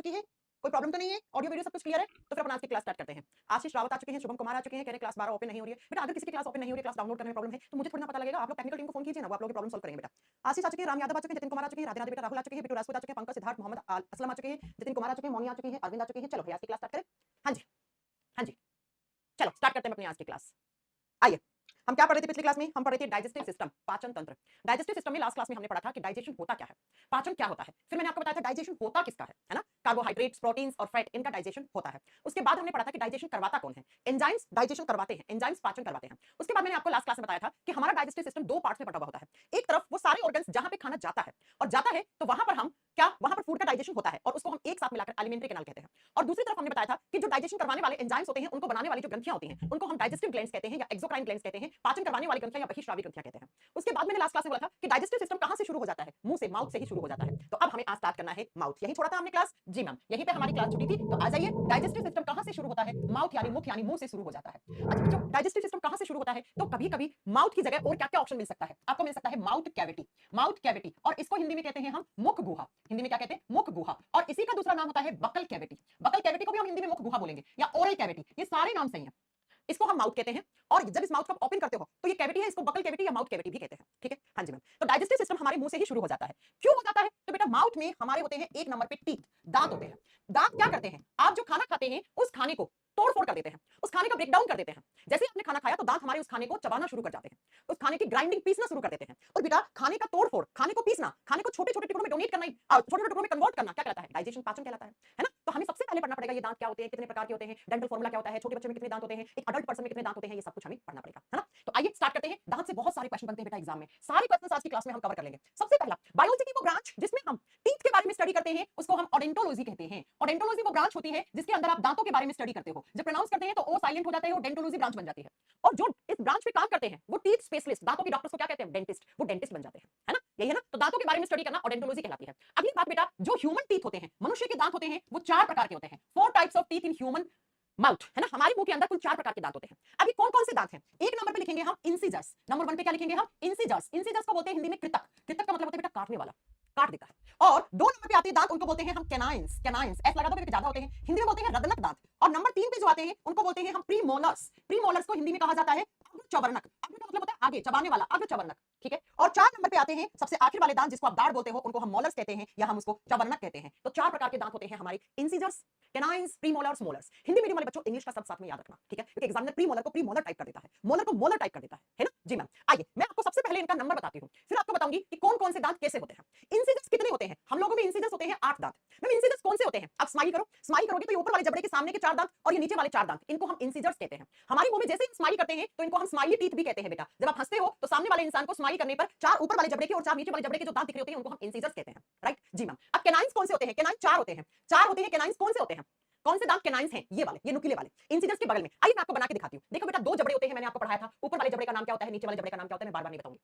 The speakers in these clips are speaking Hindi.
चुकी है? कोई प्रॉब्लम तो नहीं है? ऑडियो वीडियो सब कुछ क्लियर है? तो फिर अपन आज की क्लास स्टार्ट करते हैं। आशीष रावत आ चुके हैं, शुभम कुमार आ चुके हैं, कह रहे क्लास 12 ओपन नहीं हो रही है। बेटा अगर किसी की क्लास ओपन नहीं हो रही है, क्लास डाउनलोड करने में प्रॉब्लम है, तो मुझे थोड़ी ना पता लगेगा। आप लोग टेक्निकल टीम को फोन कीजिए ना, वो आप लोग की प्रॉब्लम सॉल्व करेंगे बेटा। आशीष आ चुके हैं, राम यादव आ चुके हैं, जतिन कुमार आ चुके हैं, राधे राधे बेटा राहुल आ चुके हैं, बिट्टू राजपूत आ चुके हैं, पंकज सिद्धार्थ मोहम्मद असलम आ चुके हैं, जतिन कुमार आ चुके हैं, मौनी आ चुकी है, अरविंद आ चुके हैं। चलो भैया आज की क्लास स्टार्ट करें। हाँ जी, हाँ जी, चलो स्टार्ट करते हैं अपनी आज की क्लास। आइए, हम क्या पढ़ रहे थे पिछली क्लास में? हम पढ़ रहे थे डाइजेस्टिव सिस्टम, पाचन तंत्र। डाइजेस्टिव सिस्टम में लास्ट क्लास में हमने पढ़ा था कि डाइजेशन होता क्या है, पाचन क्या होता है। फिर मैंने आपको बताया था डाइजेशन होता किसका है ना? कार्बोहाइड्रेट्स, प्रोटीन्स और फैट, इनका डाइजेशन होता है। उसके बाद हमने पढ़ा था कि डाइजेशन करवाता कौन है। एंजाइम्स डाइजेशन करवाते हैं, एंजाइम्स पाचन करवाते हैं। उसके बाद मैंने आपको लास्ट क्लास में बताया था कि हमारा डाइजेस्टिव सिस्टम दो पार्ट्स में बटा हुआ होता है। एक तरफ वो सारे ऑर्गन्स जहां पे खाना जाता है और जाता है तो वहां पर हम क्या, वहां पर फूड का डाइजेशन होता है और उसको हम एक साथ मिलाकर एलिमेंट्री कैनाल कहते हैं। और दूसरी तरफ हमने बताया था कि जो डाइजेशन करवाने वाले एंजाइम्स होते हैं, उनको बनाने वाली जो ग्रंथियां होती हैं, उनको हम डाइजेस्टिव ग्लैंड्स कहते हैं या एक्सोक्राइन ग्लैंड्स कहते हैं। पाचन करवाने वाली ग्रंथियां या बहिस्रावी ग्रंथियां कहते हैं। उसके बाद मैंने लास्ट क्लास में बोला था कि डाइजेस्टिव सिस्टम कहां से शुरू हो जाता है? मुंह से, माउथ से ही शुरू हो जाता है। तो अब हमें आज स्टार्ट करना है माउथ। यही छोड़ा था हमने क्लास। जी मैम, यहीं पे हमारी क्लास छुटी थी। तो आ जाइए, डाइजेस्टिव सिस्टम कहां से शुरू होता है? माउथ यानी मुख यानी मुंह से शुरू हो जाता है। अच्छा बच्चों, डाइजेस्टिव सिस्टम कहां से शुरू होता है? तो कभी कभी माउथ की जगह और क्या क्या ऑप्शन मिल सकता है आपको? मिल सकता है माउथ कैविटी, माउथ कैविटी, और इसको हिंदी में कहते हैं हम मुख गुहा। हिंदी में क्या कहते हैं? मुख गुहा। और इसी का दूसरा नाम होता है बकल कैविटी। बकल कैविटी को भी हम हिंदी में मुख गुहा बोलेंगे या ओरल कैविटी, ये सारे नाम सही हैं। इसको हम माउथ कहते हैं। और जब इस माउथ को ओपन करते हो तो ये कैविटी है, इसको बकल कैविटी या माउथ कैविटी भी कहते हैं। ठीक है, हाँ जी मैम। तो डाइजेस्टिव सिस्टम हमारे मुंह से ही शुरू हो जाता है। क्यों हो जाता है? तो बेटा माउथ में हमारे होते हैं एक नंबर पे टीथ, दांत होते हैं। दांत क्या करते हैं? आप जो खाना खाते हैं उस खाने को तोड़ फोड़ कर देते हैं, उस खाने का ब्रेक डाउन कर देते हैं। जैसे ही आपने खाना खाया तो दांत हमारे उस खाने को चबाना शुरू कर जाते हैं, उस खाने की ग्राइंडिंग पीसना शुरू कर देते हैं। और बेटा खाने का तोड़ फोड़, खाने को पीसना, खाने को छोटे छोटे टुकड़ों में डोनेट करना, छोटे छोटे टुकड़ों में कन्वर्ट करना क्या कहलाता है? डाइजेशन, पाचन कहलाता है ना? तो हमें सबसे पहले पढ़ना पड़ेगा ये दांत क्या होते हैं, कितने प्रकार के होते हैं, डेंटल फॉर्मूला क्या होता है, छोटे बच्चे में कितने दांत होते हैं, एक अडल्ट पर्सन में कितने दांत होते हैं, ये सब कुछ हमें पढ़ना पड़ेगा, है ना? तो आइए स्टार्ट करते हैं। दांत से बहुत सारे क्वेश्चन बनते हैं बेटा एग्जाम में। सारे क्वेश्चन आज की क्लास में हम कवर कर लेंगे। सबसे पहला, बायोलॉजी की वो ब्रांच जिसमें हम टीथ के बारे में स्टडी करते हैं उसको हम ओडेंटोलॉजी कहते हैं। ओडेंटोलॉजी वो ब्रांच होती है जिसके अंदर आप दांतों के बारे में स्टडी करते हो। जब प्रोनाउंस करते हैं तो ओ साइलेंट हो जाता है, ओडेंटोलॉजी ब्रांच बन जाती है। और जो इस ब्रांच पे काम करते हैं वो टीथ स्पेशलिस्ट, दांतों के डॉक्टर्स को क्या कहते हैं? डेंटिस्ट। वो डेंटिस्ट बन जाते हैं, है ना? यही है ना? तो दांतों के बारे में स्टडी करना ओडेंटोलॉजी कहलाती है। अगली बात बेटा, जो ह्यूमन टीथ होते हैं, मनुष्य के दांत होते हैं, वो चार प्रकार के होते हैं। 4 types of teeth in human mouth, है ना? हमारे मुंह के अंदर कुल 4 प्रकार के दांत होते हैं। अभी कौन कौन से दांत हैं? एक नंबर पे लिखेंगे हम इंसिजर्स। नंबर 1 पे क्या लिखेंगे हम? इंसिजर्स। इंसिजर्स को बोलते हैं हिंदी में कृतक। कृतक का मतलब होता है बेटा काटने वाला, काट देता है। और 2 नंबर पे आते हैं दांत, उनको बोलते हैं हम कैनाइंस। कैनाइंस एस लगा दो क्योंकि ज्यादा होते हैं, हिंदी में बोलते हैं रदनक दांत। और नंबर 3 पे जो आते हैं उनको बोलते हैं हम प्रीमोलर्स। प्रीमोलर्स को हिंदी में कहा जाता है अग्रचौवर्णक। अग्र का मतलब होता है आगे, चबाने वाला, अग्रचौवर्णक। ठीक है। और 4 नंबर पे आते हैं सबसे आखिर वाले दांत जिसको आप दाढ़ बोलते हो, उनको हम मोलर्स कहते हैं या हम उसको चौवर्णक कहते हैं। तो 4 प्रकार के दांत होते हैं हमारे incisors, canines, premolars, molars. Hindi medium वाले बच्चों इंग्लिश का सब साथ में याद रखना, ठीक है? क्योंकि एग्जामिनर प्रीमोलर को प्रीमोलर टाइप कर देता है, मोलर को मोलर टाइप कर देता है ना? जी मैम। आइए मैं आपको सबसे पहले इनका नंबर बताती हूँ, फिर आपको बताऊंगी कि कौन कौन से दांत कैसे होते हैं। इंसिजर्स कितने होते हैं? हम लोगों में इंसिजर्स होते हैं 8 दांत। मैम इंसिजर्स कौन से होते हैं? आप स्माइल करो, स्माइल करोगे तो ये ऊपर वाले जबड़े के सामने के 4 दांत और ये नीचे वाले 4 दांत, इनको हम इंसिजर्स कहते हैं। हमारे मुंह में जैसे ही स्माइल करते हैं तो इनको हम स्माइली टीथ भी कहते हैं बेटा। जब आप हंसते हो तो सामने वाले इंसान को स्माइल करने पर 4 ऊपर वाले जबड़े के और 4 नीचे वाले जबड़े के जो दांत दिख रहे होते हैं उनको हम इंसिजर्स कहते हैं, राइट? जी मैम। अब कैनाइंस कौन से होते हैं? कैनाइन 4 होते हैं, 4 होते हैं कैनाइंस। कौन से होते हैं? कौन से दांत कैनाइंस हैं? ये वाले, ये नुकीले वाले इंसिजर्स के बगल में। आइए मैं आपको बना के दिखाती हूं। देखो बेटा 2 जबड़े होते हैं, मैंने आपको पढ़ाया था। ऊपर वाले जबड़े का नाम क्या होता है, नीचे वाले जबड़े का नाम क्या होता है, मैं बार-बार नहीं बताऊंगी।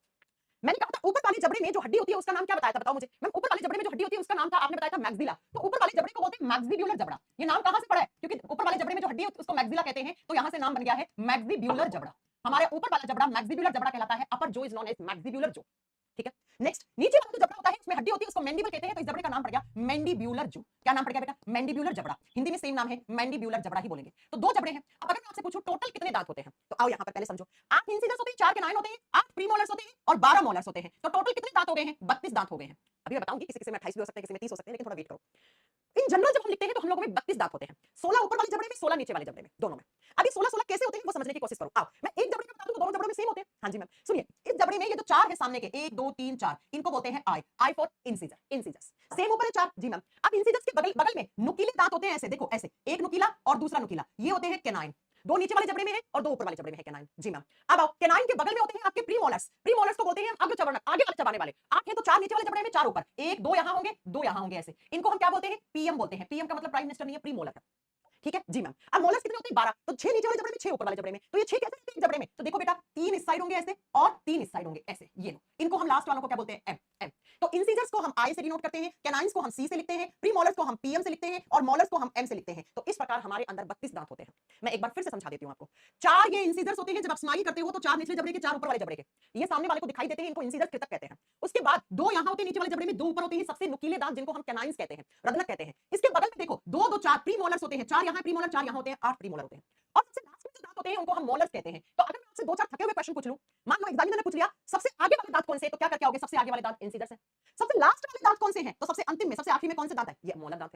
मैंने कहा था ऊपर वाले जबड़े में जो हड्डी होती है उसका नाम क्या बताया था, बताओ मुझे। मैम ऊपर वाले जबड़े में जो हड्डी होती है उसका नाम था, आपने बताया था मैक्सिला। तो ऊपर वाले जबड़े को बोलते हैं मैक्सिब्यूलर जबड़ा। ये नाम कहां से पड़ा है? क्योंकि ऊपर वाले जबड़े में जो हड्डी होती है उसको मैक्सिला कहते हैं, तो यहां से नाम बन गया है मैक्सिब्यूलर जबड़ा। हमारे ऊपर वाला जबड़ा मैक्सिब्यूलर जबड़ा कहलाता है। अपर जो इज नोन एज मैक्सिब्यूलर जो, ठीक है। नेक्स्ट, नीचे वाला जो जबड़ा होता है उसमें हड्डी होती है उसको मैंडिबल कहते हैं, तो इस जबड़े का नाम पड़ गया मैंडिब्यूलर जो। क्या नाम पड़ गया बेटा? मैंडिब्यूलर जबड़ा। हिंदी में सेम नाम है, मैंडिब्यूलर जबड़ा ही बोलेंगे। तो 2 जबड़े हैं। अब अगर मैं आपसे पूछूं टोटल कितने दांत होते हैं, तो आओ यहां पर पहले समझो। 8 इंसिजर्स होते हैं, 4 कैनाइन होते हैं, 8 प्रीमोलर्स होते हैं और 12 मोलर्स होते हैं। तो टोटल कितने दांत हो गए हैं? 32 दांत हो गए हैं। अभी मैं बताऊंगी, किसी किसी में 28 भी हो सकते हैं, किसी में 30 हो सकते हैं, लेकिन थोड़ा वेट करो। इन जनरल जब हम लिखते हैं तो हम लोगों में 32 दांत होते हैं। 16 ऊपर वाले जबड़े में, 16 नीचे वाले जबड़े में, दोनों में। अभी 16-16 कैसे होते हैं वो समझने की कोशिश करो। आओ मैं एक जबड़े का बता दूं तो दोनों जबड़ों में सेम होते हैं। हाँ जी मैम सुनिए, इस जबड़े में ये जो 4 है सामने के 1 2 3 4, इनको बोलते हैं आई, I for incisor, incisors. Same ऊपर है 4। जी मैम। अब इंसिजर्स के बगल बगल में नुकीले दांत होते हैं, ऐसे देखो, ऐसे एक नुकीला और दूसरा नुकीला, ये होते हैं कैनाइन। 2 नीचे वाले जबड़े में है और 2 ऊपर वाले जबड़े में है कैनाइन। जी मैम। अब आओ कैनाइन के बगल में होते हैं आपके प्रीमोलर्स। प्रीमोलर्स को बोलते हैं अग्रचौवर्णक, आगे वाले चबाने वाले। 8 है तो 4 नीचे वाले जबड़े में, 4 ऊपर, 1 2 यहां होंगे, 2 यहां होंगे, ऐसे। इनको हम क्या बोलते हैं? पीएम बोलते हैं। पीएम का मतलब प्राइम मिनिस्टर नहीं है, प्रीमोलर है, ठीक है? जी मैम। अब मोलर्स कितने होते हैं? 12। तो 6 नीचे वाले जबड़े में, 6 ऊपर वाले जबड़े में। तो ये 6 कैसे होते हैं एक जबड़े में? तो देखो बेटा 3 इस साइड होंगे ऐसे और 3 इस साइड होंगे ऐसे, ये लो। इनको हम लास्ट वालों को क्या बोलते हैं? M, M. तो इंसिजर्स को हम आई से डिनोट करते हैं, कैनाइंस को हम सी से लिखते हैं, प्रीमोलर्स को हम पीएम से लिखते हैं और मोलर्स को हम एम से लिखते हैं। तो इस प्रकार हमारे अंदर 32 दांत होते हैं। मैं एक बार फिर से समझा देती हूं आपको। 4 ये इंसिजर्स होते हैं, जब आप स्माइल करते हो तो 4 निचले जबड़े के, 4 ऊपर वाले जबड़े के। ये सामने वाले को दिखाई देते हैं, इनको इंसिजर कृतक कहते हैं। उसके बाद दो यहाँ होते हैं नीचे वाले जबड़े में, दो ऊपर होते हैं सबसे नुकीले दांत जिनको हम कैनाइंस कहते हैं, रदनक कहते हैं। इसके बगल में देखो दो दो चार प्रीमोलर्स होते हैं, चार यहाँ प्रीमोलर, चार यहाँ होते हैं, 8 प्रीमोलर होते हैं। और सबसे लास्ट में जो दांत होते हैं उनको हम मोलर्स कहते हैं। तो अगर मैं आपसे दो चार थके हुए क्वेश्चन पूछ लूं, मान लो एग्जामिनर ने पूछ लिया सबसे आगे वाले दांत कौन से हैं, तो क्या करके आओगे? सबसे आगे वाले दांत इंसिजर्स हैं। सबसे लास्ट वाले दांत कौन से हैं? तो सबसे अंतिम में, सबसे आखिरी में कौन से दांत है? ये मोलर दांत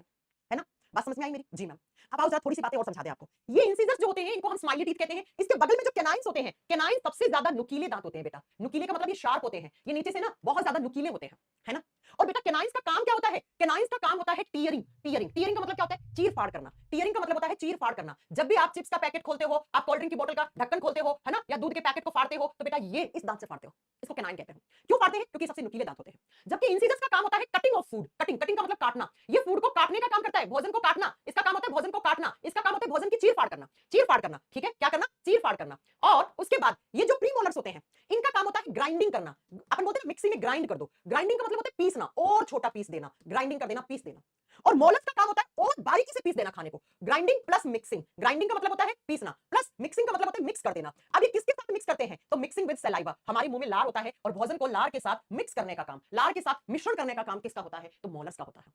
है ना? बात समझ में आई मेरी? जी मैम। अब आओ जरा थोड़ी सी बातें और समझा दे आपको। ये इंसिजर्स जो होते हैं इनको हम स्माइली टीथ कहते हैं। इसके बगल में जो कैनाइंस होते हैं, कैनाइन सबसे ज्यादा नुकीले दांत होते हैं बेटा। नुकीले का मतलब ये शार्प होते हैं, ये नीचे से ना बहुत ज्यादा नुकीले होते हैं, है ना? और बेटा कैनाइंस का काम क्या होता है? कैनाइंस का काम होता है टीयरिंग। टीयरिंग, टीयरिंग का मतलब क्या होता है? चीर फाड़ करना। टीयरिंग का मतलब होता है चीर फाड़ करना। जब भी आप चिप्स का पैकेट खोलते हो, आप कोल्ड ड्रिंक की बोतल का ढक्कन खोलते हो, है ना, या दूध के पैकेट को फाड़ते हो, तो बेटा ये इस दांत से फाड़ते हो। इसको कैनाइन कहते हैं। क्यों फाड़ते हैं? क्योंकि सबसे नुकीले दांत होते हैं। जबकि इंसिजर्स का काम होता है cutting of food. Cutting, cutting का मतलब काटना। ये फूड को काटने का काम करता है, भोजन को काटना। इसका काम होता है भोजन को काटना, इसका काम होता है भोजन की चीर फाड़ करना। चीर फाड़ करना, ठीक है? क्या करना? चीर फाड़ करना। और उसके बाद ये जो प्रीमोलर्स होते हैं, इनका काम होता है ग्राइंडिंग करना। अपन बोलते हैं मिक्सी में ग्राइंड कर दो। ग्राइंडिंग का मतलब होता है पीसना, और छोटा पीस देना, ग्राइंडिंग कर देना, पीस देना। और मोलर्स का काम होता है और बारीकी से पीस देना खाने को। Grinding plus mixing. ग्राइंडिंग का मतलब होता है पीसना, प्लस मिक्सिंग का मतलब होता है मिक्स कर देना। अब ये किसके साथ मिक्स करते हैं? तो मिक्सिंग विद सलाइवा। हमारे मुंह में लार होता है और भोजन को लार के साथ मिक्स करने का काम, लार के साथ मिश्रण करने का काम किसका होता है? तो मोलर्स का होता है।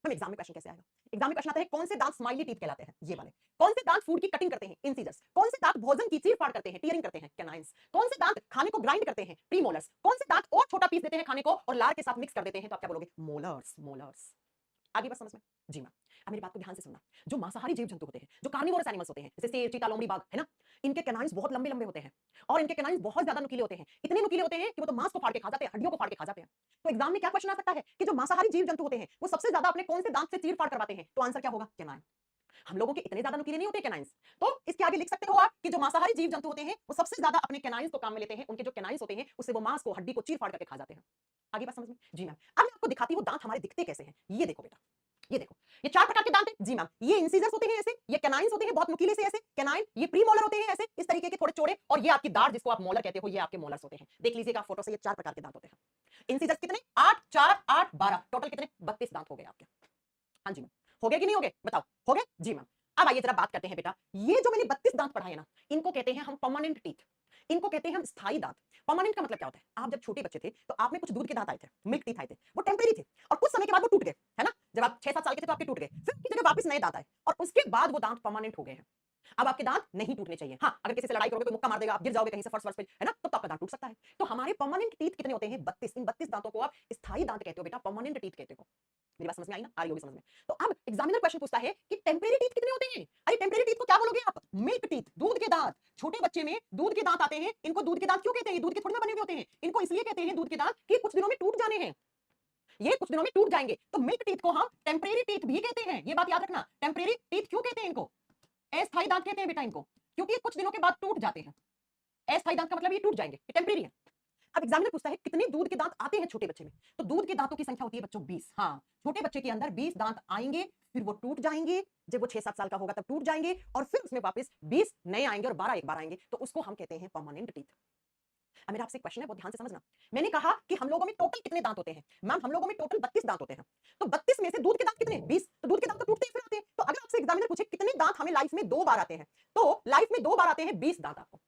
हम एग्जाम में क्वेश्चन कैसे आएगा? एग्जाम में क्वेश्चन आता है कौन से दांत स्माइली टीथ कहलाते हैं? ये वाले। कौन से दांत फूड की कटिंग करते हैं? इंसिजर्स। कौन से दांत भोजन की चीर फाड़ करते हैं? टीयरिंग करते हैं? कैनाइंस। कौन से दांत खाने को ग्राइंड करते हैं? प्रीमोलर्स। कौन से दांत और छोटा पीस देते हैं खाने को और लार के साथ मिक्स कर देते हैं? तो आप क्या बोलोगे? मोलर्स। मोलर्स। आगे बस समझ में? जी मैम। अब मेरी बात को ध्यान से सुनना। जो मांसाहारी जीव जंतु होते हैं, जो कार्निवोरस एनिमल्स होते हैं, जैसे शेर, चीता, लोमड़ी, बाघ, है ना, इनके कैनाइंस बहुत लंबे लंबे होते हैं और इनके कैनाइंस बहुत ज्यादा नुकीले होते हैं। इतने नुकीले होते हैं कि वो तो मांस को फाड़ के खा जाते हैं, हड्डियों को फाड़ के खा जाते हैं। तो एग्जाम में क्या क्वेश्चन आ सकता है कि जो मांसाहारी जीव जंतु होते हैं वो सबसे ज्यादा अपने कौन से दांत से चीर फाड़ करवाते हैं? तो आंसर क्या होगा? कैनाइन। हम लोगों के इतने ज्यादा नुकीले नहीं होते कैनाइंस। तो इसके आगे लिख सकते हो आप कि जो मांसाहारी जीव जंतु होते हैं वो सबसे ज्यादा अपने कैनाइंस को काम में लेते हैं। उनके जो कैनाइंस होते हैं उससे वो मांस को, हड्डी को चीर फाड़ करके खा जाते हैं। आगे बात समझ में? जी मैम। अब मैं आपको दिखाती हूँ दांत हमारे दिखते कैसे हैं। ये देखो बेटा, ये देखो, ये चार प्रकार के दांत हैं। जी मैम। ये इंसिजर्स होते हैं ऐसे, ये कैनाइंस होते हैं बहुत नुकीले से ऐसे, कैनाइन। ये प्रीमोलर होते हैं ऐसे, इस तरीके के थोड़े चौड़े, और ये आपकी दाढ़ जिसको आप मोलर कहते हो, ये आपके मोलर्स होते हैं। देख लीजिएगा फोटो से, ये चार प्रकार के दांत होते हैं। इंसिजर्स कितने? 8, 4, 8, 12, टोटल कितने? 32 दांत हो गए आपके। हाँ जी मैम। हो गए कि नहीं हो गए? बताओ, हो गए? जी मैम। अब आइए जरा बात करते हैं बेटा, ये जो मैंने 32 दांत पढ़ाए ना, इनको कहते हैं हम परमानेंट टीथ। इनको कहते हैं हम स्थायी दांत। परमानेंट का मतलब क्या होता है? आप जब छोटे बच्चे थे तो आप में कुछ दूध के दांत आए थे, मिल्क टीथ आए थे, वो टेम्परेरी थे और कुछ समय के बाद वो टूट गए, है ना? जब आप 6-7 साल के थे तो आपके टूट गए, फिर उनकी जगह वापस नए दांत आए और उसके बाद वो दांत परमानेंट हो गए हैं। अब आपके दांत नहीं टूटने चाहिए। हाँ, अगर किसी से लड़ाई करोगे, कोई मुक्का मार देगा, आप गिर जाओगे कहीं से फर्स्ट फर्स्ट पे, है ना, तो आपका दांत टूट सकता है। तो हमारे परमानेंट टीथ कितने होते हैं? 32। इन 32 दांतों को आप स्थायी दांत कहते हो बेटा, परमानेंट टीथ कहते हो। मेरी बात समझ में आई ना? आ रही होगी समझ में? तो अब एग्जामिनर क्वेश्चन पूछता है कि टेम्परेरी टीथ कितने होते हैं? अरे टेम्परेरी टीथ को क्या बोलोगे आप? मिल्क टीथ, दूध के दांत। छोटे बच्चे में दूध के दांत आते हैं, इनको दूध के दांत क्यों कहते हैं? दूध के थोड़ी ना बने हुए होते हैं, इनको इसलिए कहते हैं दूध के दांत कि कुछ दिनों में टूट जाने हैं, ये कुछ दिनों में टूट जाएंगे। तो मिल्क टीथ को हम टेम्परेरी टीथ भी कहते हैं, ये बात याद रखना। टेम्परेरी टीथ क्यों कहते हैं इनको? अस्थायी दांत कहते हैं बेटा इनको, क्योंकि कुछ दिनों के बाद टूट जाते हैं। अस्थायी दांत का मतलब ये टूट जाएंगे, ये टेम्परेरी है। अब एग्जामिनर पूछता है कितने दूध के दांत आते हैं छोटे बच्चे में? तो दूध के दांतों की संख्या होती है बच्चों 20। हाँ, छोटे बच्चे के अंदर 20 दांत आएंगे, फिर वो टूट जाएंगे। जब वो 6-7 साल का होगा तब टूट जाएंगे और फिर उसमें वापस 20 नए आएंगे और 12 एक बार आएंगे, तो उसको हम कहते हैं परमानेंट टीथ। अब मेरा आपसे क्वेश्चन है, बहुत ध्यान से समझना। मैंने कहा कि हम लोगों में टोटल कितने दांत होते हैं? मैम हम लोगों में टोटल 32 दांत होते हैं। तो 32 में से दूध के दांत कितने? 20। तो दूध के दांत तो टूटते ही फिर आते हैं। तो अगर आपसे एग्जामिनर पूछे कितने दांत हमें लाइफ में 2 बार आते हैं, तो लाइफ में 2 बार आते हैं 20 दांत आपको,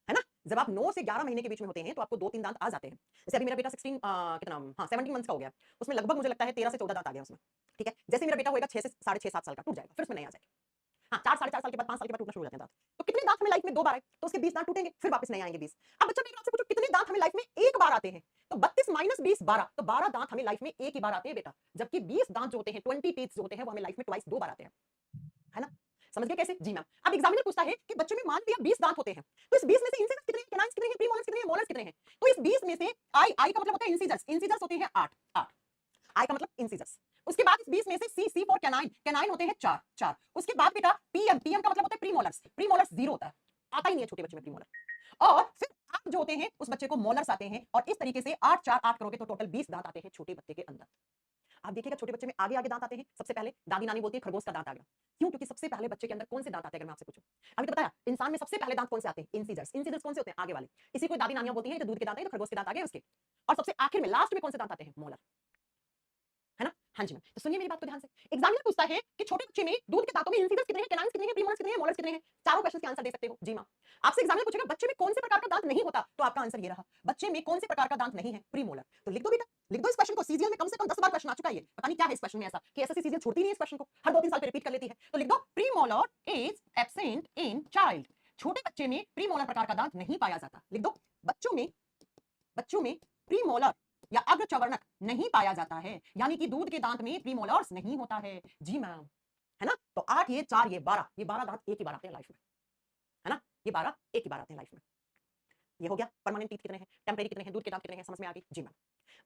है ना? जब आप 9 से 11 महीने के बीच में होते हैं तो आपको 2-3 दांत आ जाते हैं। जैसे अभी मेरा बेटा 16 कितना, हाँ 17 मंथ्स का हो गया, उसमें लगभग मुझे लगता है 13 से 14 दांत आ गया उसमें। ठीक है, जैसे मेरा बेटा होएगा 6 से साढ़े 6-7 साल का, टूट जाएगा, फिर उसमें नहीं आ जाएगा। हाँ, 4 साढ़े 4 साल के बाद, 5 साल के बाद टूटना शुरू हो जाते हैं दांत। तो कितने दांत हमें लाइफ में 2 बार आए, तो उसके 20 दांत टूटेंगे, फिर वापस नहीं आएंगे 20। अब बच्चा मैं आपसे पूछूं कितने दांत हमें लाइफ में एक बार आते हैं? तो 32 माइनस 20 12, तो 12 दांत हमें लाइफ में एक ही बार आते हैं बेटा। जबकि 20 दांत जो होते हैं, 20 टीथ जो होते हैं, वो हमें लाइफ में ट्वाइस 2 बार आते हैं, है ना? समझ गए कैसे? जी मैम। अब एग्जामिनर पूछता है कि बच्चे में मान लिया 20 दांत होते हैं, तो इस 20 में से इंसिजर्स कितने हैं, कैनाइंस कितने हैं, प्रीमोलर्स कितने हैं, मोलर्स कितने हैं? तो इस 20 में से आई का मतलब होता है इंसिजर्स, इंसिजर्स होते हैं 8 8, आई का मतलब इंसिजर्स। उसके बाद इस 20 में से सी फॉर कैनाइन, कैनाइन होते हैं 4 4। उसके बाद बेटा पीएम, पीएम का मतलब होता है प्रीमोलर्स, प्रीमोलर्स 0 होता है, आता ही नहीं है छोटे बच्चे में प्रीमोलर। और फिर आप जो होते हैं उस बच्चे को मोलर्स आते हैं, और इस तरीके से 8 4 8 करोगे तो टोटल 20 दांत आते हैं छोटे बच्चे के अंदर। आप देखिएगा छोटे बच्चे में आगे आगे दांत आते हैं। सबसे पहले दादी नानी बोलती है खरगोश का दांत आ गया। क्यों? क्योंकि सबसे पहले बच्चे के अंदर कौन से दांत आते हैं? अगर मैं आपसे पूछूं, अभी तो बताया इंसान में सबसे पहले दांत कौन से आते हैं? इंसिजर्स। इंसिजर्स कौन से होते हैं? आगे वाले। इसी को दादी नानियां बोलती हैं, तो दूध के दांत है तो खरगोश के दांत आ गए उसके। और सबसे आखिर में लास्ट में कौन से दांत आते हैं? मोलर, है ना? हाँ जी मैम। तो सुनिए मेरी बात को ध्यान से। एग्जामिनर पूछता है कि छोटे बच्चे में दूध के दांतों में इंसिजर्स कितने हैं, कैनाइंस कितने हैं, प्रीमोलर्स कितने हैं, मोलर्स कितने हैं? चारों क्वेश्चंस के आंसर दे सकते हो। जी मैम। आपसे एग्जामिनर पूछेगा बच्चे में कौन से प्रकार का दांत नहीं होता, तो आपका आंसर ये रहा, बच्चे में कौन से प्रकार का दांत नहीं है? प्रीमोलर। तो लिख दो बेटा, लिख दो इस क्वेश्चन को। सीजीएल में कम से कम 10 बार क्वेश्चन आ चुका है ये, पता नहीं क्या है इस क्वेश्चन में ऐसा कि एसएससी सीजीएल छोड़ती नहीं है इस क्वेश्चन को, हर 2-3 साल पे रिपीट कर लेती है। तो लिख दो premolar is absent in child. छोटे बच्चे में प्रीमोलर प्रकार का दांत नहीं पाया जाता। लिख दो बच्चों में प्रीमोलर या अग्रचवर्णक नहीं पाया जाता है, यानी कि दूध के दांत में प्रीमोलर्स नहीं होता है। जी मैम, है ना। तो 8 ये 4 ये 12, ये 12 दांत एक ही बार आते हैं लाइफ में, है ना। ये 12 एक ही बार आते हैं लाइफ में। ये हो गया परमानेंट टीथ कितने हैं, टेम्परेरी कितने हैं, दूध के दांत कितने हैं, समझ में आ गई। जी मैम।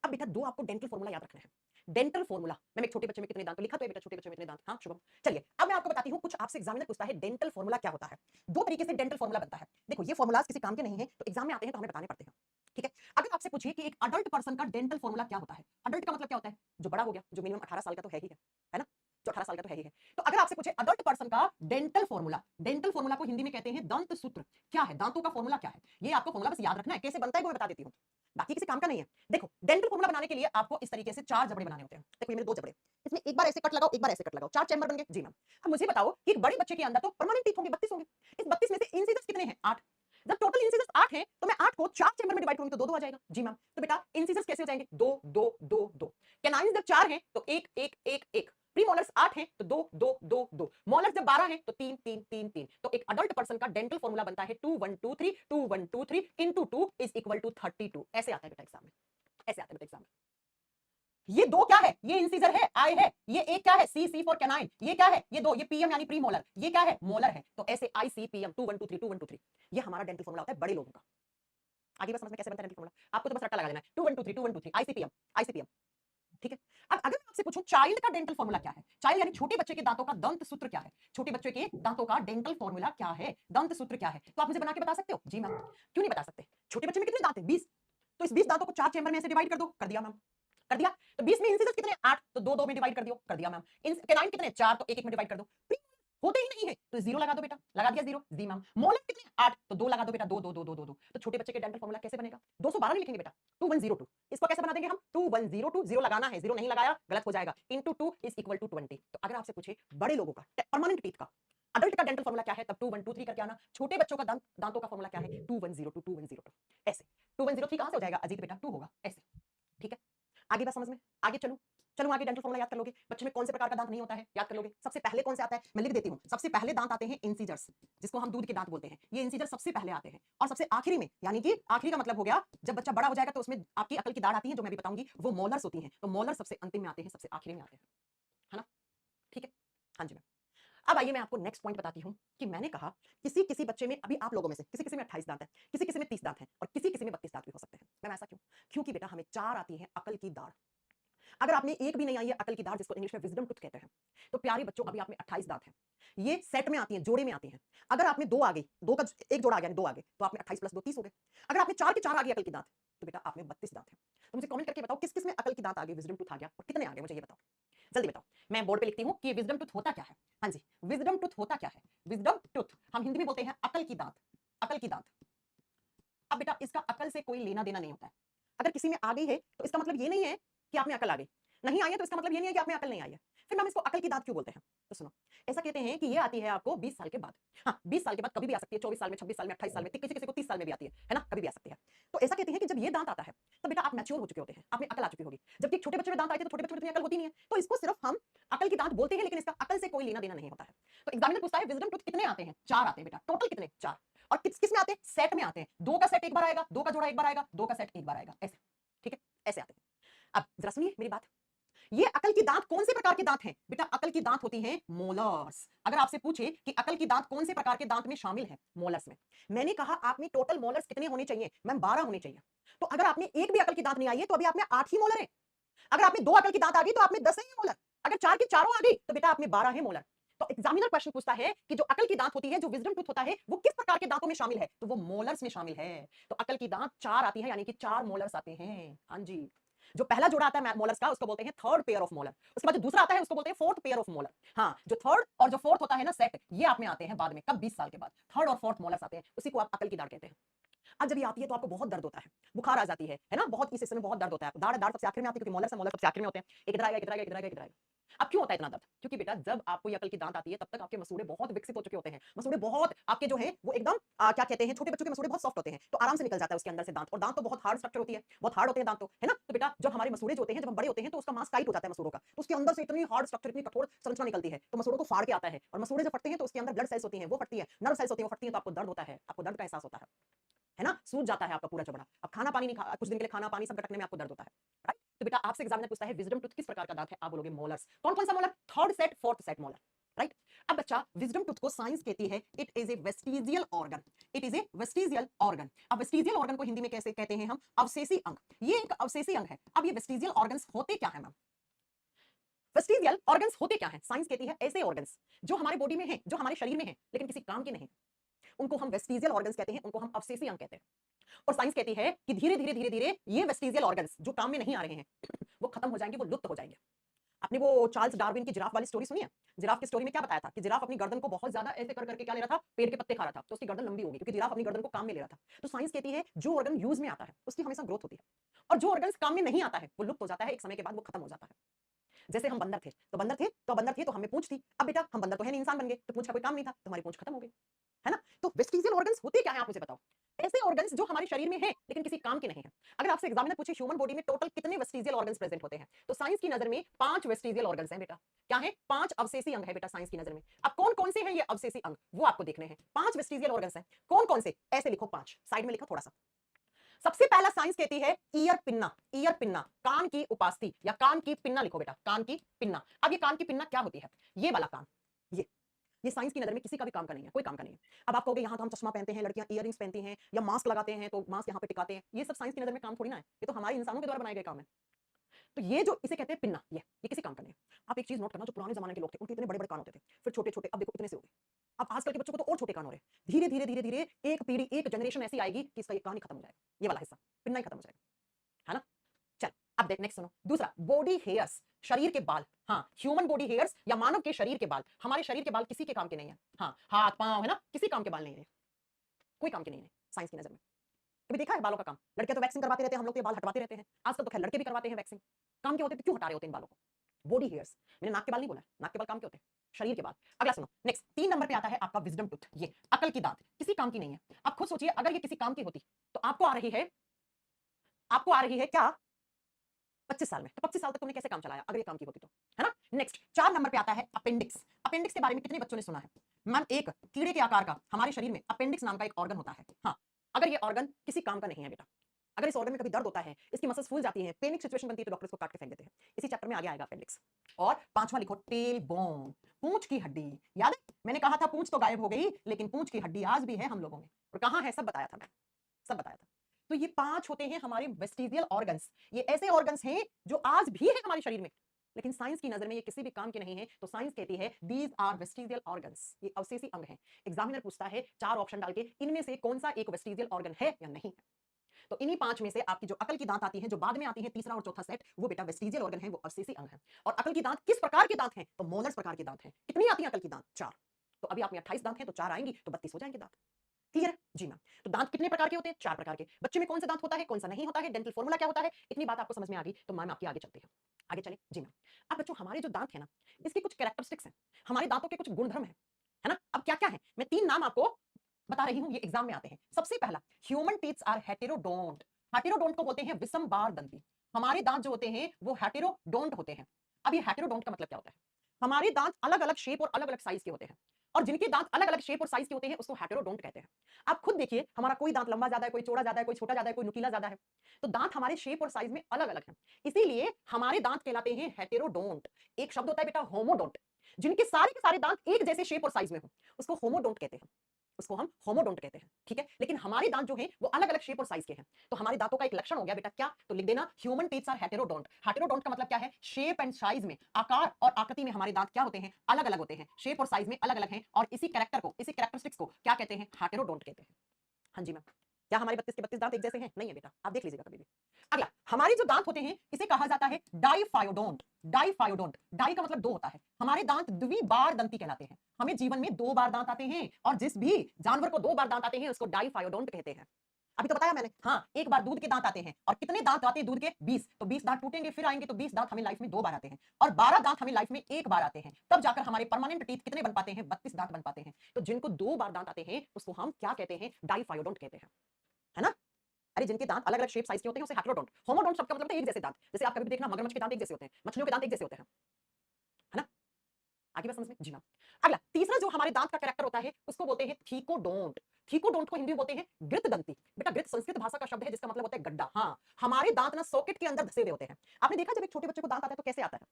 अब बेटा दो आपको डेंटल फॉर्मूला याद रखना है। डेंटल फॉर्मूला मैम, एक छोटे बच्चे में कितने दांत, तो लिखा तो है बेटा छोटे बच्चे में कितने दांत। हाँ शुभम, चलिए अब मैं आपको बताती हूँ, कुछ आपसे एग्जामिनर पूछता है डेंटल फॉर्मूला क्या होता है। दो तरीके से डेंटल फॉर्मूला बनता है। देखो ये फॉर्मूलाज किसी काम के नहीं है, तो एग्जाम में आते हैं तो हमें बताने पड़ते हैं, ठीक है। अगर आपसे पूछे कि एक अडल्ट पर्सन का डेंटल फॉर्मूला क्या होता है, अडल्ट का मतलब क्या होता है, जो बड़ा हो गया, जो मिनिमम 18 साल का तो है ही है ना, जो 18 साल का तो है ही है। तो अगर आपसे पूछे अडल्ट पर्सन का डेंटल फॉर्मूला को हिंदी में कहते हैं दंत सूत्र। क्या है, दांतों का फॉर्मूला क्या है, ये आपको फॉर्मूला बस याद रखना है। कैसे बनता है वो मैं बता देती हूँ, बाकी किसी काम का नहीं है। देखो डेंटल फॉर्मूला बनाने के लिए आपको इस तरीके से 4 जबड़े बनाने होते हैं। देखो ये मेरे 2 जबड़े, इसमें एक बार ऐसे कट लगाओ, एक बार ऐसे कट लगाओ, 4 चैम्बर बन गए। जी मैम। अब मुझे बताओ कि एक बड़े बच्चे के अंदर तो परमानेंट टीथ होंगे, 32 होंगे। इस 32 में से इंसिजर्स कितने हैं, 8। जब टोटल इंसिजर्स 8 हैं तो मैं 8 को 4 चैम्बर में डिवाइड करूंगी तो 2 2 आ जाएगा। जी मैम। तो बेटा इंसिजर्स कैसे हो जाएंगे, 2 2 2 2। कैनाइंस जब 4 हैं तो 1 1 1 1। प्रीमोलर्स 8 हैं तो 2 2 2 2। मोलर्स जब 12 हैं तो 3 3 3 3। तो एक अडल्ट पर्सन का डेंटल फॉर्मूला बनता है 2 1 2 3 2 1 2 3 इनटू 2 इज इक्वल टू 32। ऐसे आता है बेटा एग्जाम में, ऐसे आता है बेटा एग्जाम में। ये 2 क्या है, ये इंसिजर है, आई है। ये एक क्या है, सी सी फॉर कैनाइन। ये क्या है, ये 2, ये पीएम यानी प्रीमोलर। ये क्या है, मोलर है। तो ऐसे आई सी पीएम 2 1 2 3 2 1 2 3। ये हमारा डेंटल फॉर्मूला होता है बड़े लोगों का। आगे बस समझ में कैसे बनता है डेंटल फॉर्मूला, आपको तो बस रट्टा लगा देना है 2 1 2 3 2 1 2 3 आईसीपीएम आईसीपीएम, ठीक है। अब अगर मैं आपसे पूछूं चाइल्ड का डेंटल फॉर्मूला क्या है, चाइल्ड यानी छोटे बच्चे के दांतों का दंत सूत्र क्या है, छोटे बच्चे के दांतों का डेंटल फॉर्मूला क्या है, दंत सूत्र क्या है, तो आप मुझे बना के बता सकते हो। जी मैम। क्यों नहीं बता सकते, छोटे बच्चे में कितने दांत हैं, 20। तो इस 20 दांतों को 4 चैम्बर में ऐसे डिवाइड कर दो, कर दिया मैम, कर दिया। तो 20 में इंसिजर्स कितने, 8, तो 2 2 में डिवाइड कर दियो, कर दिया मैम। कैनाइन कितने, 4, तो 1 1 में डिवाइड कर दो। होते ही नहीं है तो 0 लगा दो बेटा, लगा दिया 0। जी मैम। मोलर कितने, 8, तो 2 लगा दो बेटा, 2 2 2 2 2 2। तो छोटे बच्चे के डेंटल फॉर्मूला कैसे बनेगा, 212 लिखेंगे बेटा, 2102। इसको कैसे बना देंगे हम, 2102। 0 लगाना है, 0 नहीं लगाया गलत हो जाएगा, इनटू 2 इज इक्वल टू 20। तो अगर आपसे पूछे बड़े लोगों का परमानेंट टीथ का, अडल्ट का डेंटल फॉर्मूला क्या है, तब 2123 करके आना। छोटे बच्चों का दांतों का फॉर्मूला क्या है, 2102 2102। ऐसे 2103 कहां से हो जाएगा अजीत बेटा, 2 होगा ऐसे, ठीक है। आगे बात समझ में, आगे चलो आगे डेंटल फॉर्मूला याद कर लोगे। बच्चे में कौन से प्रकार का दांत नहीं होता है, याद कर लोगे। सबसे पहले कौन से आता है, मैं लिख देती हूँ। सबसे पहले दांत आते हैं इंसिजर्स, जिसको हम दूध के दांत बोलते हैं। ये इंसिजर सबसे पहले आते हैं, और सबसे आखिरी में, यानी कि आखिरी का मतलब हो गया जब बच्चा बड़ा हो जाएगा तो उसमें आपकी अकल की दाढ़ आती है, जो मैं भी बताऊंगी, वो मोलर्स होती हैं। तो मोलर सबसे अंतिम में आते हैं, सबसे आखिरी में आते हैं, है ना, ठीक है। हाँ जी मैम। अब आइए मैं आपको नेक्स्ट पॉइंट बताती हूँ कि मैंने कहा किसी किसी बच्चे में, अभी आप लोगों में से किसी किसी में 28 दांत है, किसी किसी में 30 दांत है, और किसी किसी में 32 दांत भी हो सकते हैं। मैम ऐसा क्यों, क्योंकि बेटा हमें 4 आती है अकल की दाढ़। अगर आपने एक भी नहीं आई है अकल की दाढ़, जिसको इंग्लिश में विजडम टूथ कहते हैं, तो प्यारे बच्चों अभी आप में 28 दांत हैं। ये सेट में आती हैं, जोड़े में आती हैं। अगर आप में 2 आ गई, 2 का एक जोड़ा आ गया, 2 आ गए, तो आप में 28 प्लस 2 30 हो गए। अगर आपने 4 के 4 आ गई अकल की दांत, तो बेटा आप में 32 दांत हैं। तो मुझे कमेंट करके बताओ किस किस में अकल की दांत आ गई, विजडम टूथ आ गया, और कितने आ गए, मुझे ये बताओ, जल्दी बताओ। मैं बोर्ड पे लिखती हूँ कि विजडम टूथ होता क्या है। हाँ जी, विजडम टूथ होता क्या है, विजडम टूथ हम हिंदी में बोलते हैं अकल की दांत, अकल की दांत। अब बेटा इसका अकल से कोई लेना देना नहीं होता है। अगर किसी में आ गई है तो इसका मतलब ये नहीं है कि आप में अकल आ गई, नहीं आई है तो इसका मतलब ये नहीं है कि आप में अकल नहीं आई है। फिर हम इसको अकल की दांत क्यों बोलते हैं, तो सुनो। ऐसा कहते हैं कि ये आती है आपको 20 साल के बाद। हाँ 20 साल के बाद कभी भी आ सकती है, 24 साल में, 26 साल में, 28 साल में, किसी किसी को 30 साल में भी आती है ना, कभी भी आ सकती है। तो ऐसा कहते हैं कि जब ये दांत आता है तो बेटा आप मैच्योर हो चुके होते हैं, आप में अकल आ चुकी होगी। जबकि छोटे बच्चे में दांत आए थे तो छोटे बच्चे में इतनी अकल होती नहीं है, तो इसको सिर्फ हम अकल की दांत बोलते हैं, लेकिन इसका अकल से कोई लेना देना नहीं होता है। तो एग्जामिनर पूछता है विजडम टूथ कितने आते हैं, 4 आते हैं बेटा, टोटल कितने, 4। और किस किस में आते हैं, सेट में आते हैं। 2 का सेट एक बार आएगा, 2 का जोड़ा एक बार आएगा, 2 का सेट एक बार आएगा, ऐसे, ठीक है, ऐसे आते हैं। अब जरा सुनिए मेरी बात, ये अकल की दांत कौन से प्रकार के दांत हैं, बेटा अकल की दांत होती हैं मोलर्स। अगर आपसे पूछे कि अकल की दांत कौन से प्रकार के दांत में शामिल है, मोलर्स में। मैंने कहा आप में टोटल मोलर्स कितने होने चाहिए, मैम 12 होने चाहिए। तो अगर आप में एक भी अकल की दांत नहीं आई है तो अभी आप में 8 ही मोलर है। अगर आप में 2 अकल की दांत आ गई तो आप में 10 है मोलर। अगर 4 की चारों आ गई तो बेटा आप में 12 है मोलर। तो एग्जामिनर क्वेश्चन पूछता है कि जो अकल की दांत होती है, जो विजडम टूथ होता है, वो किस प्रकार के दांतों में शामिल है, तो वो मोलर्स में शामिल है। तो अकल की दांत 4 आती है, यानी कि 4 मोलर्स आते हैं। हाँ जी, जो पहला जोड़ा आता है मोलर्स का उसको बोलते हैं थर्ड पेयर ऑफ मोलर। उसके बाद जो दूसरा आता है उसको बोलते हैं फोर्थ पेयर ऑफ मोलर। हाँ, जो थर्ड और जो फोर्थ होता है ना सेट, ये आप में आते हैं बाद में, कब 20 साल के बाद थर्ड और फोर्थ मोलर्स आते हैं, उसी को आप अकल की दाढ़ कहते हैं। अब जब ये आती है तो आपको बहुत दर्द होता है, बुखार आ जाती है ना, बहुत इस हिस्से में बहुत दर्द होता है। दाढ़ सबसे आखिर में आती है क्योंकि मोलर से मोलर सबसे आखिर में होते हैं। एक इधर आएगा, एक इधर आएगा, एक इधर आएगा, एक इधर आएगा। अब क्यों होता है इतना दर्द? क्योंकि बेटा जब आपको ये अकल की दांत आती है तब तक आपके मसूड़े बहुत विकसित हो चुके होते हैं, मसूड़े बहुत आपके जो है वो एकदम क्या कहते हैं, छोटे बच्चों के मसूड़े बहुत सॉफ्ट होते हैं, तो आराम से निकल जाता है उसके अंदर से दांत, और दांत तो बहुत हार्ड स्ट्रक्चर होती है, बहुत हार्ड होते हैं दांत तो, है ना? तो बेटा जब हमारे मसूड़े जो होते हैं, जब हम बड़े होते हैं तो उसका मांस टाइट हो जाता है मसूड़ों का, तो उसके अंदर से इतनी हार्ड स्ट्रक्चर, इतनी कठोर संरचना निकलती है, तो मसूड़ों को फाड़ के आता है, और मसूड़े जब फटते हैं तो उसके अंदर ब्लड सेल्स होती हैं, वो फटती है, नर्व सेल्स होती हैं, वो फटती हैं, तो आपको दर्द होता है, आपको दर्द का एहसास होता है ना? सूज जाता है आपका पूरा जबड़ा, अब खाना पानी नहीं खा, कुछ दिन के लिए खाना पानी सब गटकने में आपको दर्द होता है, राइट? तो बेटा आपसे एग्जामिनर पूछता है विजडम टूथ किस प्रकार का दांत है, आप बोलोगे मोलर्स। कौन कौन सा molar? Third set, fourth set molar, right? अब बच्चा विजडम टूथ को साइंस कहती है it is a vestigial organ, it is a vestigial organ. अब वेस्टिजियल ऑर्गन को हिंदी में कैसे कहते हैं हम? अवशेषी अंग। ये एक अवशेषी अंग है। अब ये वेस्टिजियल ऑर्गन्स होते क्या है मैम? वेस्टिजियल ऑर्गन्स होते क्या है? साइंस कहती है ऐसे ऑर्गन्स जो हमारे बॉडी में है, जो हमारे शरीर में है, लेकिन किसी काम के नहीं, उनको हम वेस्टिजियल ऑर्गन्स कहते हैं, उनको हम अवशेषी अंग कहते हैं। और साइंस कहती है कि धीरे धीरे धीरे धीरे ये वेस्टिजियल ऑर्गन्स जो काम में नहीं आ रहे हैं वो खत्म हो जाएंगे, वो लुप्त हो जाएंगे। आपने वो चार्ल्स डार्विन की जिराफ वाली स्टोरी सुनी है? जिराफ की स्टोरी में क्या बताया था कि जिराफ अपनी गर्दन को बहुत ज्यादा ऐसे कर करके क्या ले रहा था, पेड़ के पत्ते खा रहा था, तो उसकी गर्दन लंबी होगी क्योंकि जिराफ अपनी गर्दन को काम में ले रहा था। तो साइंस कहती है जो ऑर्गन यूज में आता है उसकी हमेशा ग्रोथ होती है, और जो ऑर्गन काम में नहीं आता है वो लुप्त हो जाता है, एक समय के बाद वो खत्म हो जाता है। जैसे हम बंदर थे तो हमें पूंछ थी, अब बेटा हम बंदर तो है नहीं, इंसान बन गए, तो पूंछ का कोई काम नहीं था, तो हमारी पूंछ खत्म हो गई, है ना? तो वेस्टिजियल ऑर्गन्स होते क्या है, आप मुझे बताओ। ऐसे ऑर्गन्स जो हमारे शरीर में हैं लेकिन किसी काम के नहीं है। अगर आपसे एग्जामिनर पूछे ह्यूमन बॉडी में टोटल कितने वेस्टिजियल ऑर्गन्स प्रेजेंट होते हैं, तो साइंस की नजर में 5 वेस्टिजियल ऑर्गन्स हैं बेटा। क्या है? 5 अवशेषी अंग है बेटा साइंस की नजर में। अब कौन कौन से हैं ये अवशेषी अंग, वो आपको देखने हैं। 5 वेस्टिजियल ऑर्गन्स हैं, कौन कौन से? ऐसे लिखो, 5 साइड में लिखो थोड़ा सा। सबसे पहला साइंस कहती है ईयर पिन्ना, ईयर पिन्ना, कान की उपास्थि या कान की पिन्ना लिखो बेटा, कान की पिन्ना। अब ये कान की पिन्ना क्या होती है? ये वाला कान, ये साइंस की नजर में किसी का भी काम का नहीं है, कोई काम का नहीं है। अब आप कहोगे यहाँ तो हम चश्मा पहनते हैं, लड़कियां इयररिंग्स पहनती हैं या मास्क लगाते हैं तो मास्क यहाँ पे टिकाते हैं, ये सब साइंस की नजर में काम थोड़ी ना है, ये तो हमारे इंसानों के द्वारा बनाए गए काम है। तो ये जो इसे कहते हैं पिन्ना, ये किसी काम का नहीं है। आप एक चीज नोट करना, जो पुराने जमाने के लोग थे उनके इतने बड़े बड़े कान होते थे, फिर छोटे छोटे, अब देखो इतने से हो गए। अब आजकल के बच्चों को तो और छोटे कान हो रहे हैं। धीरे धीरे धीरे धीरे एक पीढ़ी, एक जनरेशन ऐसी आएगी कि इसका ये कान ही खत्म हो जाएगा, ये वाला हिस्सा पिन्ना ही खत्म हो जाएगा, है ना? चल अब देख नेक्स्ट सुनो, दूसरा बॉडी हेयर्स, शरीर के बाल। हाँ, ह्यूमन बॉडी हेयर्स या मानव के शरीर के बाल। हमारे शरीर के बाल किसी के काम के नहीं है। हाँ, हाथ पांव है ना, किसी काम के बाल नहीं है, कोई काम के नहीं है साइंस की नजर में। कभी देखा है बालों का काम? लड़के तो वैक्सिंग करवाते रहते हैं, हम लोग तो ये बाल हटवाते रहते हैं। आजकल तो खैर लड़के भी करवाते हैं वैक्सिंग। काम के होते हैं तो क्यों हटा रहे होते हैं इन बालों को? बॉडी हेयर्स, मैंने नाक के बाल नहीं बोला, नाक के बाल काम के होते हैं, शरीर के बाल। अगला सुनो, नेक्स्ट 3 नंबर पे आता है आपका विजडम टूथ, ये अकल की दांत, किसी काम की नहीं है। आप खुद सोचिए अगर ये किसी काम की होती तो आपको आ रही है क्या 25 साल में, तो 25 साल तक तुमने कैसे काम चलाया अगर ये काम की होती तो, है ना? नेक्स्ट 4 नंबर पे आता है अपेंडिक्स। अपेंडिक्स के बारे में कितने बच्चों ने सुना है? मैम एक कीड़े के आकार का हमारे शरीर में अपेंडिक्स नाम का एक ऑर्गन होता है। हाँ, अगर ये ऑर्गन किसी काम का नहीं है बेटा, अगर इस ऑर्गन में कभी दर्द होता है, इसकी मसल्स फूल जाती हैं, पेनिक सिचुएशन बनती है, तो डॉक्टर इसको काट के फेंक देते हैं। इसी चैप्टर में आगे आएगा अपेंडिक्स। और 5वां लिखो टेल बोन, पूंछ की हड्डी। याद है मैंने कहा था पूंछ तो गायब हो गई लेकिन पूंछ की हड्डी आज भी है हम लोगों में, और कहां है सब बताया था मैं, सब बताया था। तो ये 5 होते हैं हमारे वेस्टिजियल ऑर्गन्स। ये ऐसे ऑर्गन्स हैं जो आज भी है हमारे शरीर में, लेकिन साइंस की नजर में ये किसी भी काम के नहीं है, तो साइंस कहती है दीज आर वेस्टिजियल ऑर्गन्स, ये अवशेषी अंग हैं। एग्जामिनर पूछता है 4 ऑप्शन डाल के इनमें से कौन सा एक वेस्टिजियल ऑर्गन है या नहीं है। तो इन्हीं 5 में से आपकी जो अकल की दांत आती है, जो बाद में आती है तीसरा और चौथा सेट, वो बेटा वेस्टिजियल ऑर्गन है, वो अवशेषी अंग है। और अकल की दांत किस प्रकार के दांत हैं? तो मोलर्स प्रकार के दांत हैं। कितनी आती है अकल की दांत? 4। तो अभी आप में 28 दांत हैं तो 4 आएंगी तो 32 हो जाएंगे दांत। क्लियर है जी मैम? तो दांत कितने प्रकार के होते हैं? 4 प्रकार के। बच्चे में कौन सा दांत होता है, कौन सा नहीं होता है, डेंटल फॉर्मूला क्या होता है, इतनी बात आपको समझ में आ गई तो मैम आपके आगे चलते हैं। आगे चले जी मैम। अब बच्चों हमारे जो दांत है ना, इसके कुछ कैरेक्टरिस्टिक्स हैं, हमारे दांतों के कुछ गुणधर्म है ना? अब क्या क्या है, मैं 3 नाम आपको बता रही हूं, ये एग्जाम में आते हैं। सबसे पहला, human teeths are heterodont. Heterodont को बोलते हैं विषम बार दंती। हमारे दांत जो होते हैं वो हेटेरोडोंट होते हैं। अब ये हेटेरोडोंट का मतलब क्या होता है? हमारे दांत अलग अलग शेप और अलग अलग साइज के होते हैं, और जिनके दांत अलग अलग शेप और साइज के होते हैं उसको हेटेरोडोंट कहते हैं। आप खुद देखिए, हमारा कोई दांत लंबा ज्यादा है, कोई चौड़ा ज्यादा है, कोई छोटा ज्यादा है, कोई नुकीला ज्यादा है, तो दांत हमारे शेप और साइज में अलग अलग हैं। इसीलिए हमारे दांत कहलाते हैं हेटेरोडोंट। एक शब्द होता है बेटा होमोडोंट, जिनके सारे के सारे दांत एक जैसे शेप और साइज में हो, उसको होमोडोंट कहते हैं, उसको हम होमोडोंट कहते हैं, ठीक है? लेकिन हमारे दांत जो हैं वो अलग अलग शेप और साइज के हैं। तो हमारे दांतों का एक लक्षण हो गया बेटा क्या, तो लिख देना human teeths are heterodont. Heterodont का मतलब क्या है? शेप एंड साइज में, आकार और आकृति में हमारे दांत क्या होते हैं? अलग अलग होते हैं, शेप और साइज में अलग अलग हैं, और इसी कैरेक्टर को, इसी कैरेक्टरिस्टिक्स को क्या कहते हैं? हेटेरोडोंट कहते हैं। हाँ जी मैम। क्या हमारे 32 के 32 दांत एक जैसे हैं? नहीं है बेटा, आप देख लीजिएगा कभी भी। अगला, हमारे जो दांत होते हैं इसे कहा जाता है डाइफायोडोंट। डाइफायोडोंट, डाई का मतलब 2 होता है। हमारे दांत द्विबार दंती कहलाते हैं। हमें जीवन में 2 बार दांत आते हैं, और जिस भी जानवर को 2 बार दांत आते हैं उसको डाइफायोडोंट कहते हैं। अभी तो बताया मैंने। हाँ, एक बार दूध के दांत आते हैं और कितने दांत आते हैं दूध के? 20। तो 20 दांत टूटेंगे फिर आएंगे, तो 20 दांत हमें लाइफ में 2 बार आते हैं और 12 दांत हमें लाइफ में 1 बार आते हैं। तब जाकर हमारे परमानेंट टीथ कितने बन पाते हैं? 32 दांत बन पाते हैं। तो जिनको 2 बार दांत आते हैं उसको हम क्या कहते हैं? डाइफायोडोंट कहते हैं, है ना? अरे जिनके दांत अलग अलग शेप साइज के होते हैं उसे हेटेरोडोंट। होमोडोंट सबका मतलब है एक जैसे दांत। जैसे आप कभी भी देखना मगरमच्छ के दांत एक जैसे होते हैं, मछलियों के दांत एक जैसे होते हैं, है ना? आगे बात समझ में? जी हाँ। अगला तीसरा जो हमारे दांत का कैरेक्टर होता है उसको बोलते हैं थीकोडोंट। थीकोडोंट को हिंदी में बोलते हैं गृतदंती। बेटा गृत संस्कृत भाषा का शब्द है जिसका मतलब होता है गड्ढा। हाँ, हमारे दांत ना सॉकेट के अंदर धसे हुए होते हैं। आपने देखा जब एक छोटे बच्चे को दांत आता है तो कैसे आता है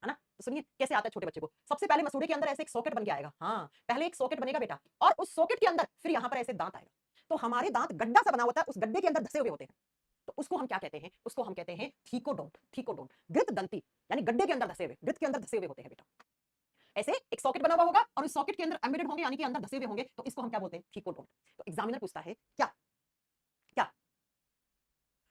ना? तो सुनिए कैसे आता है छोटे बच्चे को। सबसे पहले मसूड़े के अंदर ऐसे एक सॉकेट बन के आएगा। हाँ, पहले एक सॉकेट बनेगा बेटा और उस सॉकेट के अंदर फिर यहाँ पर ऐसे दांत आएगा। तो हमारे दांत गड्ढा सा बना होता है, उस गड्ढे के अंदर धसे हुए होते हैं। तो उसको हम क्या कहते हैं? उसको हम कहते हैं थीकोडोंट। थीकोडोंट गृतदंती यानी गड्ढे के अंदर धसे हुए, गृत के अंदर धसे हुए होते हैं बेटा। ऐसे एक सॉकेट बना हुआ होगा और उस सॉकेट के अंदर एम्बेडेड होंगे यानी कि अंदर धसे हुए होंगे, तो इसको हम क्या बोलते हैं? थीकोडोंट। तो एग्जामिनर पूछता है क्या क्या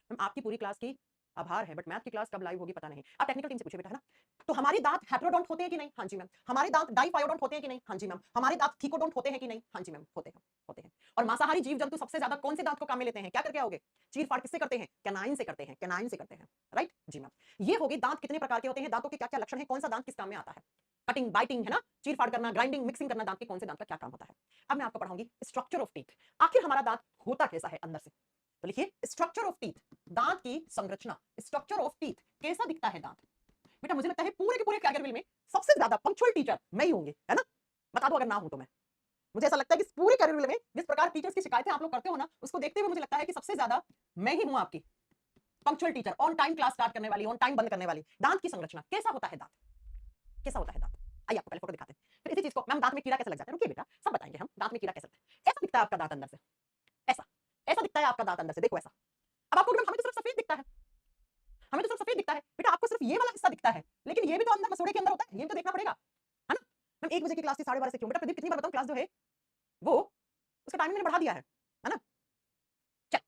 मैम आपकी पूरी क्लास की आभार है बट मैथ की क्लास कब लाइव होगी पता नहीं। आप टेक्निकल टीम से पूछिए बेटा, है ना? तो हमारे दांत हेटेरोडोंट होते हैं कि नहीं? हाँ जी मैम। हमारे दांत डाइफायोडोंट होते हैं कि नहीं? हाँ जी मैम। हमारे दांत थीकोडोंट होते हैं कि नहीं? हाँ जी मैम, होते हैं, होते हैं। और मांसाहारी जीव जंतु सबसे ज्यादा कौन से दांत को काम में लेते हैं? क्या करके आओगे? चीर फाड़ किससे करते हैं? कैनाइन से करते हैं, कैनाइन से करते हैं, राइट? जी मैम। ये होगी दांत कितने प्रकार के होते हैं, दांतों के क्या क्या लक्षण है, कौन सा दांत किस काम में आता है? कटिंग, बाइटिंग, है ना? चीर फाड़ करना, ग्राइंडिंग, मिक्सिंग करना, दांत के कौन से दांत का क्या काम होता है? अब मैं आपको पढ़ाऊंगी स्ट्रक्चर ऑफ टीथ। आखिर हमारा दांत होता कैसा है अंदर से? तो लिखिए स्ट्रक्चर ऑफ टीथ, दांत की संरचना। स्ट्रक्चर ऑफ टीथ, कैसा दिखता है दांत? बेटा मुझे लगता है पूरे के पूरे कैरियर में सबसे ज्यादा पंक्चुअल टीचर मैं ही होंगे, है ना? बता दो अगर ना हूं तो मैं। मुझे ऐसा लगता है कि पूरे कैरियर में जिस प्रकार टीचर्स की शिकायतें आप लोग करते हो ना, उसको देखते हुए मुझे लगता है कि सबसे ज्यादा मैं ही हूं आपकी punctual teacher, on time class start करने वाली, ऑन टाइम बंद करने वाली। दांत की संरचना, कैसा होता है दांत? कैसा होता है दांत? आइए आपको पहले फोटो दिखाते हैं, फिर इसी चीज को मैम दांत में कीड़ा कैसे लग जाता है, रुकिए बेटा सब बताएंगे हम। दांत में कीड़ा कैसे लगता है? ऐसा दिखता है आपका दांत अंदर से, ऐसा ऐसा दिखता है आपका दांत अंदर से, देखो ऐसा। अब आपको हमें तो सिर्फ सफेद दिखता है, हमें तो सिर्फ सफेद दिखता है बेटा, आपको सिर्फ ये वाला हिस्सा दिखता है, लेकिन ये भी तो अंदर मसूड़े के अंदर होता है, ये भी तो देखना पड़ेगा, है ना? मैम 1 बजे की क्लास थी 12:30 से क्यों? बेटा प्रदीप कितनी बार बताऊं क्लास जो है वो उसका टाइमिंग मैंने बढ़ा दिया है ना? चल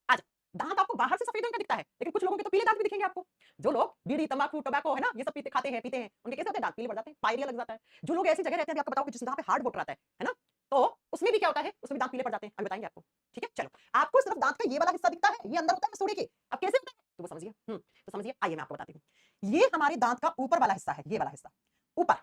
आ जा। दांत आपको बाहर से सफेद रंग का दिखता है लेकिन कुछ लोगों के तो पीले दांत भी दिखेंगे आपको। जो लोग बीड़ी तंबाकू टोबैको है ना ये सब पीते हैं उनके कैसे होते हैं? दांत पीले पड़ जाते हैं, पायरिया लग जाता है। जो लोग ऐसी जगह रहते हैं, आपको बताओ कि जिस जहां पे हार्ड वाटर आता है ना, तो उसमें भी क्या होता है? उसमें भी दांत पीले पड़ जाते हैं, अभी बताएंगे आपको। ठीक है चलो, आपको सिर्फ दांत का ये वाला हिस्सा दिखता है, ये अंदर होता है मसूड़े के। अब कैसे होता है तो वो समझिए। तो समझिए, आइए मैं आपको बताती हूँ। ये हमारे दांत का ऊपर वाला हिस्सा है, ये वाला हिस्सा ऊपर,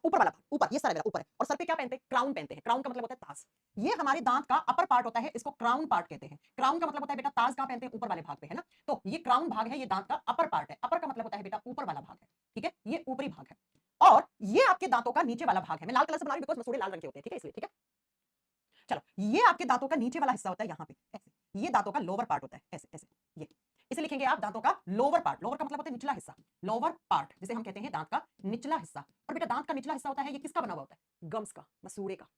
ऊपर वाला भाग, ऊपर ये सारा मेरा ऊपर है। और सर पे क्या पहनते हैं? क्राउन पहनते हैं। क्राउन का मतलब होता है ताज। ये हमारे दांत का अपर पार्ट होता है, इसको क्राउन पार्ट कहते हैं। क्राउन का मतलब होता है बेटा ताज कहां पहनते हैं? ऊपर वाले भाग पे, है ना? तो ये क्राउन भाग है, ये दांत का अपर पार्ट है। अपर का मतलब होता है बेटा ऊपर वाला भाग है, ठीक है? ये ऊपरी भाग है। और ये आपके दांतों का नीचे वाला भाग है। मैं लाल कलर से बना रही हूं बिकॉज़ मसूड़े लाल रंग के होते हैं, ठीक है? इसलिए, ठीक है? चलो, ये आपके दांतों का नीचे वाला हिस्सा होता है यहाँ पे, ऐसे। ये दांतों का लोअर पार्ट होता है, ऐसे ऐसे। ये इसे लिखेंगे आप दांतों का लोअर पार्ट। लोअर का मतलब होता है निचला हिस्सा, लोअर पार्ट जिसे हम कहते हैं दांत का निचला हिस्सा। और बेटा दांत का निचला हिस्सा होता है, ये किसका बना हुआ होता है? गम्स का, मसूड़े का।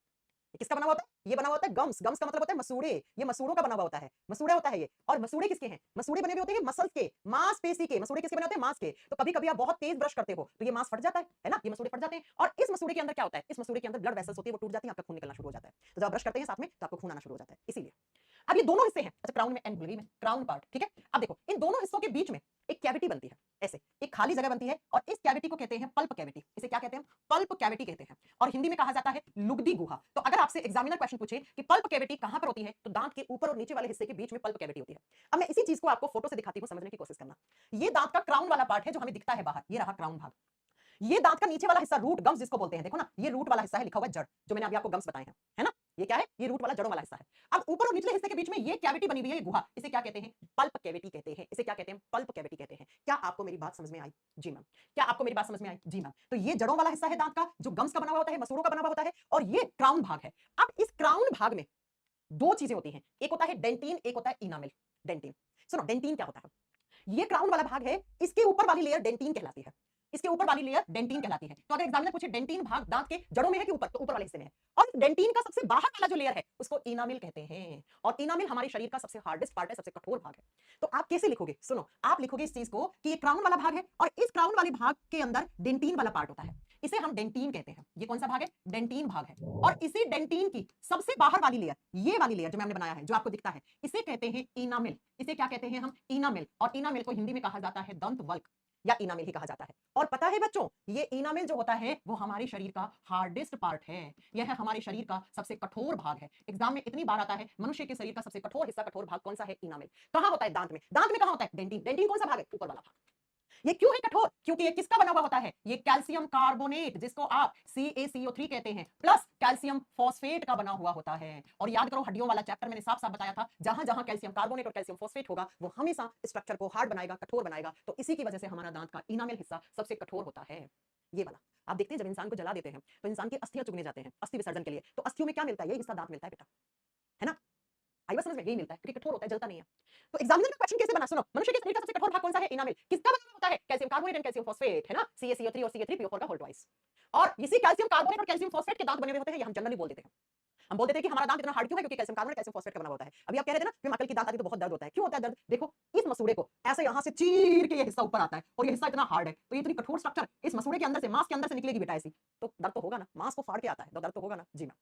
ये किसका बना हुआ होता है? ये बना हुआ होता है गम्स। गम्स का मतलब होता है मसूड़े। ये मसूड़ों का बना हुआ होता है, मसूड़ा होता है ये। और मसूड़े किसके हैं? मसूड़े बने हुए होते हैं मसल्स के, मांसपेशी के। मसूड़े किसके बने होते हैं? मांस के। तो कभी कभी आप बहुत तेज ब्रश करते हो तो ये मांस फट जाता है ना? ये मसूड़े फट जाते हैं। और इस मसूड़े के अंदर क्या होता है? इस मसूड़े के अंदर ब्लड वेसल्स होती है, वो टूट जाती है, आपका खून निकलना शुरू हो जाता है। तो जब आप ब्रश करते हैं साथ में तो आपको खून आना शुरू हो जाता है, इसीलिए। अब ये दोनों हिस्से हैं, अच्छा क्राउन में एंड में क्राउन पार्ट, ठीक है? अब देखो इन दोनों हिस्सों के बीच में एक कैविटी बनती है, ऐसे एक खाली जगह बनती है और इस कैविटी को कहते हैं पल्प कैविटी। इसे क्या कहते हैं? पल्प कैविटी कहते हैं। और हिंदी में कहा जाता है लुगदी गुहा। तो अगर आपसे एग्जामिनर क्वेश्चन पूछे कि पल्प कैविटी कहां पर होती है, तो दांत के ऊपर और नीचे वाले हिस्से के बीच में पल्प कैविटी होती है। अब मैं इसी चीज को आपको फोटो से दिखाती हूं, समझने की कोशिश करना। ये दांत का क्राउन वाला पार्ट है जो हमें दिखता है बाहर, ये रहा क्राउन भाग। ये दांत का नीचे वाला हिस्सा रूट गम्स जिसको बोलते हैं, देखो ना ये रूट वाला हिस्सा है, लिखा हुआ है जड़, जो मैंने अभी आपको गम्स बताए हैं, है ना? ये क्या है? ये रूट वाला जड़ों वाला हिस्सा है। अब ऊपर और निचले हिस्से के बीच में ये कैविटी बनी हुई है, ये गुहा, इसे क्या कहते हैं? पल्प कैविटी कहते हैं। इसे क्या कहते हैं? पल्प कैविटी कहते हैं। क्या आपको मेरी बात समझ में आई? जी मैम। क्या आपको मेरी बात समझ में आई? जी मैम। तो ये जड़ों वाला हिस्सा है दांत का, जो गम्स का बना हुआ होता है, मसूड़ों का बना हुआ होता है, और ये क्राउन भाग है। अब इस क्राउन भाग में दो चीजें होती हैं, एक होता है डेंटिन, एक होता है इनामिल। डेंटिन, सुनो डेंटिन क्या होता है? ये क्राउन वाला भाग है, इसके ऊपर वाली लेयर डेंटिन कहलाती है। इसके ऊपर वाली लेयर डेंटिन कहलाती है। तो अगर एग्जामिनर पूछे डेंटिन भाग दांत के जड़ों में है कि ऊपर, तो ऊपर वाले हिस्से में है। और डेंटिन का सबसे बाहर वाला जो लेयर है उसको इनामिल कहते हैं। और इनामिल हमारे शरीर का सबसे हार्डेस्ट पार्ट है, सबसे कठोर भाग है। तो आप कैसे लिखोगे? सुनो, आप लिखोगे इस चीज को कि ये क्राउन वाला भाग है और इस क्राउन वाले भाग के अंदर डेंटिन वाला पार्ट होता है, इसे हम डेंटिन कहते हैं। ये कौन सा भाग है? डेंटिन भाग है। और इसी डेंटिन की सबसे बाहर वाली लेयर, ये वाली लेयर जो मैंने बनाया है, जो आपको दिखता है, इसे कहते हैं इनामिल। इसे क्या कहते हैं हम? इनामिल। और इनामिल को हिंदी में कहा जाता है दंत वल्क। या इनामेल ही कहा जाता है। और पता है बच्चों, ये इनामेल जो होता है वो हमारे शरीर का हार्डेस्ट पार्ट है, यह हमारे शरीर का सबसे कठोर भाग है। एग्जाम में इतनी बार आता है मनुष्य के शरीर का सबसे कठोर हिस्सा, कठोर भाग कौन सा है? इनामेल। कहां होता है? दांत में। दांत में कहां होता है? डेंटिन। डेंटिन कौन सा भाग है? ऊपर वाला भाग। ये क्यों है कठोर? क्योंकि ये किसका बना हुआ होता है? ये कैल्शियम कार्बोनेट, जिसको आप CaCO3 कहते हैं, प्लस कैल्शियम फॉस्फेट का बना हुआ होता है। और याद करो, हड्डियों वाला चैप्टर मैंने साफ साफ बताया था, जहां जहां कैल्शियम कार्बोनेट और कैल्शियम फॉस्फेट होगा वो हमेशा स्ट्रक्चर को हार्ड बनाएगा, कठोर बनाएगा। तो इसी की वजह से हमारा दांत का इनामेल हिस्सा सबसे कठोर होता है, ये वाला। आप देखते हैं जब इंसान को जला देते हैं तो इंसान की अस्थियां चुगने जाते हैं अस्थि विसर्जन के लिए, तो अस्थियों में क्या मिलता है? ये हिस्सा दांत मिलता है बेटा, है ना? आई बात समझ में? यही मिलता है क्योंकि कठोर होता है, जलता नहीं है। तो एग्जामिनर का क्वेश्चन कैसे बना? सुनो, मनुष्य के शरीर का सबसे कठोर भाग कौन सा है? इनामेल। किसका बना हुआ होता है? Calcium carbonate and calcium phosphate, है ना? CaCO3 और CH3PO4 का होल ट्वाइस। और इसी कैल्शियम कार्बोनेट और कैल्शियम फॉस्फेट के दांत बने हुए होते हैं, ये हम जनरली बोल देते हैं। हम बोल देते हैं कि हमारा दांत इतना हार्ड क्यों है? क्योंकि कैल्शियम कार्बोनेट कैल्शियम फॉस्फेट का बना होता है। अभी आप कह रहे थे ना कि मक्कल की दांत आती तो बहुत दर्द होता है। क्यों होता है दर्द? देखो, इस मसूड़े को ऐसे यहां से चीर के ये हिस्सा ऊपर आता है और ये हिस्सा इतना हार्ड है, तो ये इतनी कठोर स्ट्रक्चर इस मसूड़े के अंदर से, मांस के अंदर से निकलेगी बेटा ऐसी, तो दर्द तो होगा ना, मांस को फाड़ के आता है तो दर्द तो होगा ना। जी मैम।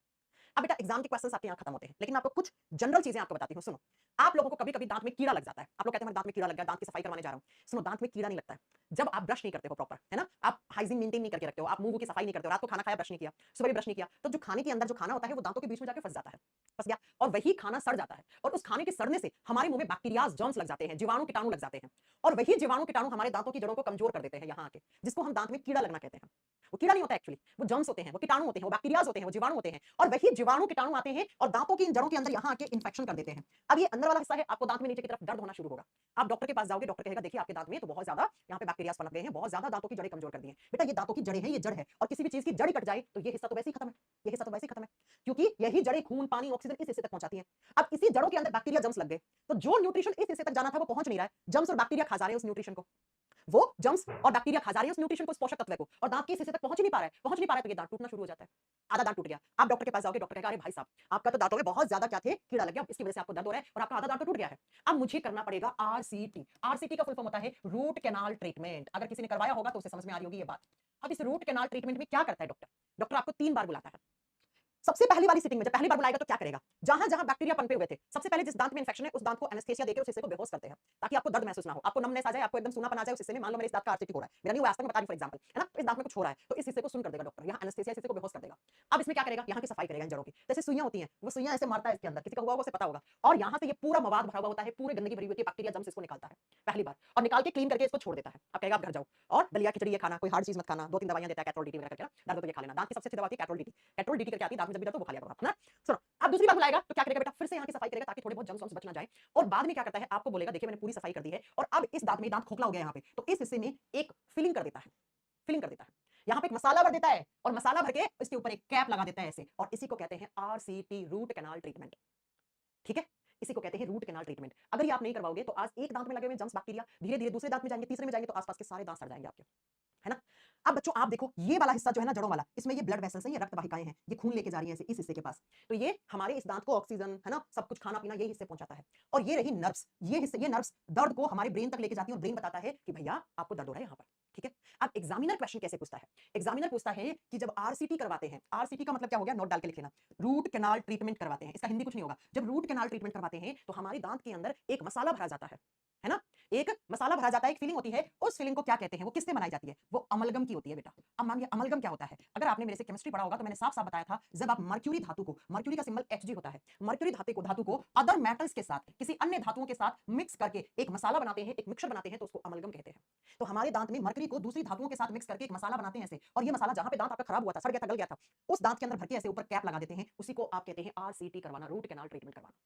अब बेटा एग्जाम के क्वेश्चंस आपके यहाँ खत्म होते हैं, लेकिन मैं आपको कुछ जनरल चीजें आपको बताती हूँ। सुनो, आप लोगों को कभी कभी दांत में कीड़ा लग जाता है। आप लोग कहते हैं दांत में कीड़ा लग गया, दांत की सफाई करवाने जा रहा हूँ। सुनो, दांत में कीड़ा नहीं लगता है जब आप ब्रश नहीं करते हो प्रॉपर, है ना? आप हाइजीन मेंटेन नहीं करके रखते हो, आप मुंह की सफाई नहीं करते हो, रात को खाना खाया ब्रश नहीं किया, सुबह भी ब्रश नहीं किया, तो जो खाने के अंदर जो खाना होता है वो दांतों के बीच में जाके फंस जाता है, फंस गया, और वही खाना सड़ जाता है। और उस खाने के सड़ने से हमारे मुंह में बैक्टीरियाज, जर्म्स लग जाते हैं, जीवाणु कीटाणु लग जाते हैं, और वही जीवाणु कीटाणु हमारे दांतों की जड़ों को कमजोर कर देते हैं यहाँ आके, जिसको हम दांत में कीड़ा लगना कहते हैं। वो कीड़ा नहीं होता एक्चुअली, वो जर्म्स होते हैं, वो कीटाणु होते हैं, वो बैक्टीरियाज होते हैं, वो जीवाणु होते हैं, और वही जीवाणु कीटाणु आते हैं और दांतों की इन जड़ों के अंदर यहाँ आके इंफेक्शन कर देते हैं। अब ये अंदर वाला हिस्सा है, आपको दांत में नीचे की तरफ दर्द होना शुरू होगा। आप डॉक्टर के पास जाओगे, डॉक्टर कहेगा देखिए आपके दांत में तो बहुत ज्यादा यहाँ पे बैक्टीरिया पनप गए हैं, बहुत ज्यादा दांतों की जड़ें कमजोर कर दी हैं। बेटा ये दांतों की जड़ें हैं, ये जड़ है, और किसी भी चीज की जड़ कट जाए तो ये हिस्सा तो वैसे ही खत्म है, ये हिस्सा तो वैसे ही खत्म है, क्योंकि यही जड़ें खून, पानी, ऑक्सीजन इस हिस्से तक पहुंचाती हैं। अब इसी जड़ों के अंदर बैक्टीरिया, जर्म्स लग गए, तो जो न्यूट्रिशन इस हिस्से तक जाना था वो पहुंच नहीं रहा है, जर्म्स और बैक्टीरिया खा जा रहे हैं उस न्यूट्रिशन को, वो जर्म्स और बैक्टीरिया खा जा रही है उस न्यूट्रिशन को, उस पोषक तत्व को, और दांत की इस हिस्से तक पहुंच ही नहीं पा रहा है, पहुंच नहीं पा रहा है, तो ये दांत टूटना शुरू हो जाता है। आधा दांत टूट गया, आप डॉक्टर के पास जाओगे, डॉक्टर कहेगा अरे भाई साहब आपका तो दांतों में बहुत ज्यादा क्या थे, कीड़ा लग गया, इसकी वजह से आपको दर्द हो रहा है और आपका आधा दांत तो टूट गया है। अब मुझे करना पड़ेगा RCT। RCT का फुल फॉर्म होता है रूट कैनाल ट्रीटमेंट। अगर किसी ने करवाया होगा तो उसे समझ में आ रही होगी ये बात। अब इस रूट कैनाल ट्रीटमेंट में क्या करता है डॉक्टर? डॉक्टर आपको 3 बार बुलाता है। सबसे पहली वाली सिटिंग में जब पहली बार बुलाएगा तो क्या करेगा? जहां जहां बैक्टीरिया पनपे हुए थे, सबसे पहले जिस दांत में इंफेक्शन है उस दांत को एनेस्थेसिया देकर उस हिस्से को बेहोश करते हैं, ताकि आपको दर्द महसूस ना हो, आपको नमनेस आ जाए, आपको एकदम सूनापन आ जाए उस हिस्से में। मान लो मेरे इस दांत का RCT हो रहा है, मेरा नहीं हुआ आज तक, मैं बता रही हूं फॉर एग्जांपल, है ना? इस दांत में कुछ हो रहा है तो इस हिस्से को सुन कर देगा डॉक्टर, यहाँ एनेस्थेसिया, इस हिस्से को बेहोश कर देगा। अब इसमें क्या करेगा? यहाँ की सफाई करेगा इन जड़ों की, जैसे सुइयां होती हैं, वो सुइयां ऐसे मारता है इसके अंदर, किसी का हुआ होगा उसे पता होगा, और यहाँ से ये पूरा मवाद भरा हुआ होता है, पूरी गंदगी भरी हुई होती है, बैक्टीरिया, जर्म्स इसको निकालता है पहली बार, और निकाल के क्लीन करके इसको छोड़ देता है। अब कहेगा आप घर जाओ और दलिया खिचड़ी ये खाना, कोई हार्ड चीज मत खाना, 2-3 दवाइयां देता है कैट्रोल डीटी वगैरह करके ना, दर्द तो ये खा लेना। दांत की सबसे अच्छी दवा होती है कैट्रोल डीटी, कैट्रोल डीटी करके आती है, दांत में जब भी दर्द हो वो खा लिया करो आप, है ना? सुनो, अब दूसरी बार बुलाएगा तो क्या करेगा बेटा? फिर से यहाँ की सफाई करेगा ताकि थोड़े बहुत जर्म्स वर्म्स बच ना जाए, और बाद में क्या करता है आपको बोलेगा देखिए मैंने पूरी सफाई कर दी है, और अब इस दांत में, दांत खोखला हो गया यहाँ पे, तो इस हिस्से में एक फिलिंग कर देता है, फिलिंग कर देता है, यहाँ पे एक मसाला भर देता है, और मसाला भर के इसके ऊपर एक कैप लगा देता है ऐसे, और इसी को कहते हैं RCT, रूट कैनाल ट्रीटमेंट। ठीक है, इसी को कहते हैं रूट कैनाल ट्रीटमेंट। अगर ये आप नहीं करवाओगे तो आज एक दांत में लगे हुए जर्म्स, बैक्टीरिया धीरे धीरे दूसरे दांत में जाएंगे, तीसरे में जाएंगे, तो आसपास के सारे दांत सड़ जाएंगे आपके, है ना? अब बच्चों आप देखो ये वाला हिस्सा जो है ना जड़ों वाला, इसमें ये ब्लड वेसल्स हैं, ये रक्त वाहिकाएं हैं, ये खून लेके जा रही हैं इस हिस्से के पास, तो ये हमारे इस दांत को ऑक्सीजन, है ना, सब कुछ खाना पीना ये हिस्से पहुंचाता है। और ये रही नर्व्स, ये हिस्से, ये नर्व्स दर्द को हमारे ब्रेन तक लेके जाती है, और ब्रेन बताता है कि भैया आपको दर्द हो रहा है यहाँ पर। ठीक है, अब एग्जामिनर क्वेश्चन कैसे पूछता है? एग्जामिनर पूछता है कि जब RCT करवाते हैं, RCT का मतलब क्या हो गया, नोट डाल के लिख लेना, रूट कैनाल ट्रीटमेंट करवाते हैं, इसका हिंदी कुछ नहीं होगा। जब रूट कैनाल ट्रीटमेंट करवाते हैं तो हमारे दांत के अंदर एक मसाला भरा जाता है ना? एक मसाला भरा जाता है, एक फीलिंग होती है, उस फीलिंग को क्या कहते हैं? वो किससे बनाई जाती है? वो अमलगम की होती है बेटा। अब मानिए अमलगम क्या होता है? अगर आपने मेरे से केमिस्ट्री पढ़ा होगा तो मैंने साफ साफ बताया था, जब आप मर्क्यूरी धातु को, मर्क्यूरी का सिंबल Hg होता है, मर्क्यूरी धातु को अदर मेटल्स के साथ, किसी अन्य धातुओं के साथ मिक्स करके एक मसाला बनाते हैं, एक मिक्सचर बनाते हैं, तो उसको अमलगम कहते हैं। तो हमारे दांत में मर्क्यूरी को दूसरी धातुओं के साथ मिक्स करके एक मसाला बनाते हैं ऐसे, और ये मसाला जहां पे दांत आपका खराब हुआ था, सड़ गया था, गल गया था, उस दांत के अंदर भर के ऐसे ऊपर कैप लगा देते हैं, उसी को आप कहते हैं RCT करवाना, रूट कैनाल ट्रीटमेंट करवाना।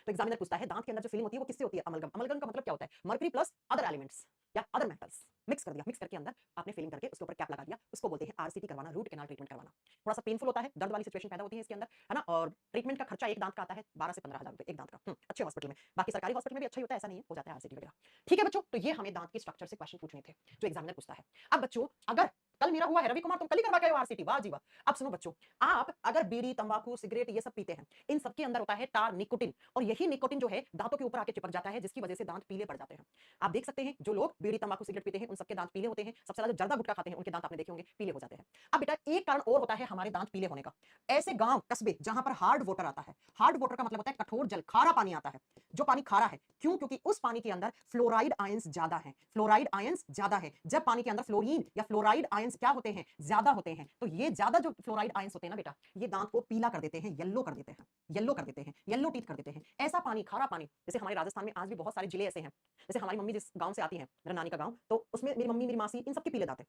तो एग्जामिनर पूछता है दांत के अंदर जो फिलिंग होती है वो किससे होती है? अमलगम। अमलगम का मतलब क्या होता है? मर्क्यूरी प्लस अदर एलिमेंट्स या अदर मेटल्स मिक्स कर दिया, मिक्स करके अंदर आपने फिलिंग करके उसके ऊपर कैप लगा दिया, उसको बोलते हैं RCT करवाना, रूट कैनाल ट्रीटमेंट करवाना। थोड़ा सा पेनफुल होता है, दर्द वाली सिचुएशन पैदा होती है इसके अंदर, है ना? और ट्रीटमेंट का खर्चा एक दांत का आता है 12 से 15 हजार रुपए, एक दांत का। अच्छे हॉस्पिटल में, बाकी सरकारी हॉस्पिटल में भी अच्छा ही होता है, ऐसा नहीं है, हो जाता है RCT वगैरह। ठीक है बच्चों, तो ये हमें दांत के स्ट्रक्चर से क्वेश्चन पूछने थे जो एग्जामिनर पूछता है। अब बच्चों अगर कल मेरा हुआ है, रवि कुमार तुम कल ही करवा के आए हो आरसीटी, वाह जी वाह। अब सुनो बच्चों, आप अगर बीड़ी, तंबाकू, सिगरेट ये सब पीते हैं, इन सबके अंदर होता है टार, निकोटिन, और यही निकोटिन जो है दांतों के ऊपर आके चिपक जाता है, जिसकी वजह से दांत पीले पड़ जाते हैं। आप देख सकते हैं जो लोग बीड़ी, तंबाकू, सिगरेट पीते हैं उन सबके दांत पीले होते हैं। सबसे ज्यादा जर्दा गुटखा खाते हैं उनके दांत आपने देखे होंगे पीले हो जाते हैं। अब बेटा एक कारण और होता है हमारे दांत पीले होने का। ऐसे गांव कस्बे जहां पर हार्ड वाटर आता है, हार्ड वाटर का मतलब होता है कठोर जल, खारा पानी आता है, जो पानी खारा है, क्यों? क्योंकि उस पानी के अंदर फ्लोराइड आयंस ज्यादा है, फ्लोराइड आयंस ज्यादा है। जब पानी के अंदर फ्लोरीन या फ्लोराइड आयंस क्या होते हैं, ज्यादा होते हैं, तो ये ज्यादा जो फ्लोराइड आयंस होते हैं ना बेटा, ये दांत को पीला कर देते हैं, येलो कर देते हैं, येलो कर देते हैं, येलो टीथ कर देते हैं। ऐसा पानी, खारा पानी, जैसे हमारे राजस्थान में आज भी बहुत सारे जिले ऐसे हैं, जैसे हमारी मम्मी जिस गांव से आती है, मेरा नानी का गांव, तो उसमें मेरी मम्मी, मेरी मासी, इन सबके पीले दांत हैं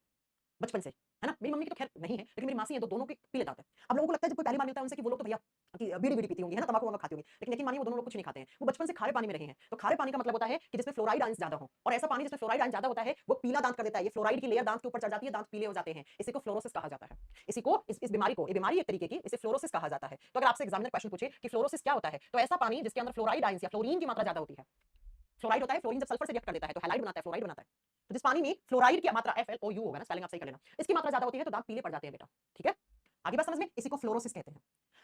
बचपन से, है ना। मेरी मम्मी की तो खैर नहीं है, लेकिन मेरी मासी है तो दोनों के पीले दांत हैं। अब लोगों को लगता है जब कोई पहली बार मिलता है उनसे कि वो लोग तो भैया कि बीड़ी बीड़ी पीती होंगी, है ना, तंबाकू वंबाकू खाती होंगी, लेकिन यकीन मानिए वो दोनों लोग कुछ नहीं खाते हैं, वो बचपन से खारे पानी में रहे हैं। तो खारे पानी का मतलब होता है कि जिसमें फ्लोराइड आयंस ज्यादा हो, और ऐसा पानी जिसमें फ्लोराइड आयंस ज्यादा होता है वो पीला दांत कर देता है। ये फ्लोराइड की लेयर दांत के ऊपर चढ़ जाती है, दांत पीले हो जाते हैं, इसी को फ्लोरोसिस कहा जाता है। इसी को इस बीमारी को, ये बीमारी एक तरीके की, इसे फ्लोरोसिस कहा जाता है। तो अगर आपसे एग्जामिनर क्वेश्चन पूछे कि फ्लोरोसिस क्या होता है, तो ऐसा पानी जिसके अंदर फ्लोराइड आयंस या फ्लोरीन की मात्रा ज्यादा होती है। फ्लोराइड होता है, फ्लोरीन जब सल्फर से रिएक्ट कर देता है तो हैलाइड बनाता है, फ्लोराइड बनाता है। तो जिस पानी में फ्लोराइड की मात्रा FLOU होगा ना, स्पेलिंग आप सही कर लेना, इसकी मात्रा ज्यादा होती है तो दांत पीले पड़ जाते हैं बेटा। ठीक है, आगे बात समझ में, इसी को फ्लोरोसिस कहते हैं।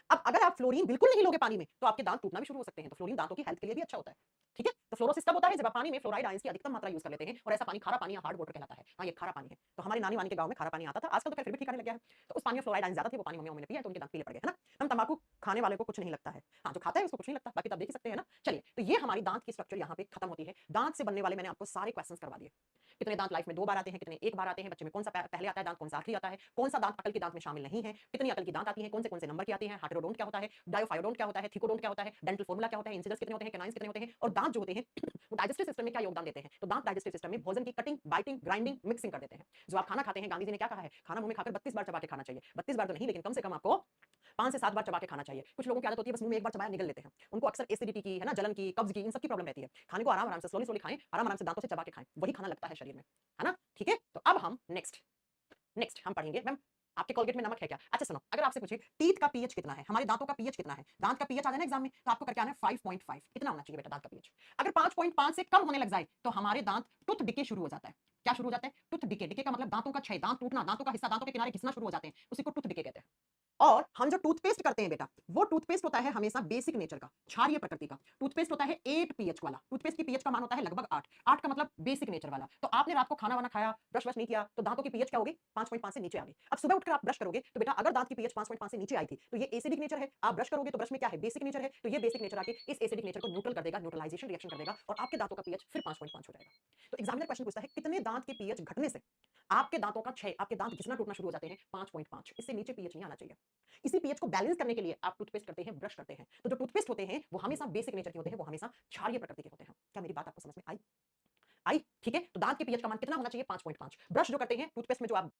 अब अगर आप फ्लोरीन बिल्कुल नहीं लोगे पानी में तो आपके दांत टूटना भी शुरू हो सकते हैं। तो फ्लोरीन दांतों की हेल्थ के लिए भी अच्छा होता है। ठीक है, तो फ्लोरोसिस कब होता है, जब आप पानी में फ्लोराइड आयंस की अधिकतम मात्रा यूज कर लेते हैं, और ऐसा पानी खारा पानी या हार्ड वाटर कहलाता है। हाँ, ये खारा पानी है। तो हमारी नानी वानी के गांव में खारा पानी आता था, आजकल तो फिर भी ठीक आने लग गया है। तो उस पानी में फ्लोराइड आयंस ज्यादा थे, वो पानी मम्मी ने पिया तो उनके दांत पीले पड़ गए, है ना। हम तंबाकू खाने वाले को कुछ नहीं लगता है, हाँ जो खाता है उसको कुछ नहीं लगता, बाकी तो आप देख ही सकते हैं ना। चलिए, तो ये हमारी दांत की स्ट्रक्चर यहाँ पे खत्म होती है। दांत से बनने वाले मैंने आपको सारे क्वेश्चन करवा दिए। कितने दांत लाइफ में 2 बार आते हैं, कितने 1 बार आते हैं, बच्चे में कौन सा पहले आता है दांत, कौन सा आखिरी आता है, कौन सा दांत अकल के दांत में शामिल नहीं है, कितनी अकल की दांत आती है, कौन से नंबर की आती है, हाइड्रोडोंट क्या होता है, डायोफायोडोंट क्या होता है, थिकोडोंट क्या होता है, डेंटल फॉर्मूला क्या होता है, इंसिजर्स कितने होते हैं, कैनाइंस कितने होते हैं, और दांत जो होते हैं वो डाइजेस्टिव सिस्टम में क्या योगदान देते हैं। तो दांत डाइजेस्टिव सिस्टम में भोजन की कटिंग, बाइटिंग, ग्राइंडिंग, मिक्सिंग कर देते हैं। जो आप खाना खाते हैं, गांधी जी ने क्या कहा है, खाना मुंह में खाकर 32 बार चबा के खाना चाहिए। 32 बार तो नहीं, लेकिन कम से कम आपको 5 से 7 बार चबा के खाना चाहिए। कुछ लोगों की आदत होती है बस मुंह में एक बार चबाया निगल लेते हैं, उनको अक्सर एसिडिटी की, है ना, जलन की, कब्ज की, इन सब की प्रॉब्लम रहती है। खाने को आराम आराम से, स्लोली स्लोली खाएं, आराम आराम से दांतों से चबा के खाएं, वही खाना लगता है शरीर में, है ना। ठीक है, तो अब हम नेक्स्ट हम पढ़ेंगे मैम, आपके कोलगेट में नमक है क्या। अच्छा सुनो, अगर आपसे पूछे टीथ का पीएच कितना है, हमारे दांतों का पीएच कितना है, दांत का पीएच आ जाए ना एग्जाम में, तो आपको करके आना है 5.5, इतना होना चाहिए बेटा दांत का पीएच। अगर 5.5 से कम होने लग जाए तो हमारे दांत टूथ डिके शुरू हो जाता है। क्या शुरू हो जाता है, टूथ डिके। डिके का मतलब दांतों का क्षय, दांत टूटना, दांतों का हिस्सा, दांतों के किनारे घिसना शुरू हो जाते हैं, उसी को टूथ डिके कहते हैं। और हम जो टूथपेस्ट करते हैं बेटा, वो टूथपेस्ट होता है हमेशा बेसिक नेचर का, क्षारीय प्रकृति का। टूथपेस्ट होता है 8 पीएच वाला, टूथपेस्ट की पीएच का मान होता है लगभग 8, 8 का मतलब बेसिक नेचर वाला। तो आपने रात को खाना वाना खाया, ब्रश वश नहीं किया, तो दांतों की पीएच क्या होगी, 5.5 से नीचे आ गई। अब सुबह उठकर आप ब्रश करोगे तो बेटा अगर दांत की पीएच 5.5 से नीचे आई थी तो ये एसिडिक नेचर है, आप ब्रश करोगे तो ब्रश में क्या है, बेसिक नेचर है, तो ये बेसिक नेचर आके इस एसिडिक नेचर को न्यूट्रल कर देगा, न्यूट्रलाइजेशन रिएक्शन कर देगा, और आपके दांतों का पीएच फिर 5.5 हो जाएगा। तो एग्जामिनर क्वेश्चन पूछता है कितने दांत के पीएच घटने से आपके दांतों का क्षय, आपके दांत घिसना टूटना शुरू हो जाते हैं, 5.5, इससे नीचे पीएच नहीं आना चाहिए। इसी पीएच को बैलेंस करने के लिए आप टूथपेस्ट करते हैं, ब्रश करते हैं। तो जो टूथपेस्ट होते हैं वो हमेशा बेसिक नेचर के होते हैं, वो हमेशा क्षारीय प्रकृति के होते हैं। क्या मेरी बात आपको समझ में आई? ठीक है, तो दांत के पीएच का मान कितना होना चाहिए, 5.5। ब्रश जो करते हैं, टूथपेस्ट में जो आप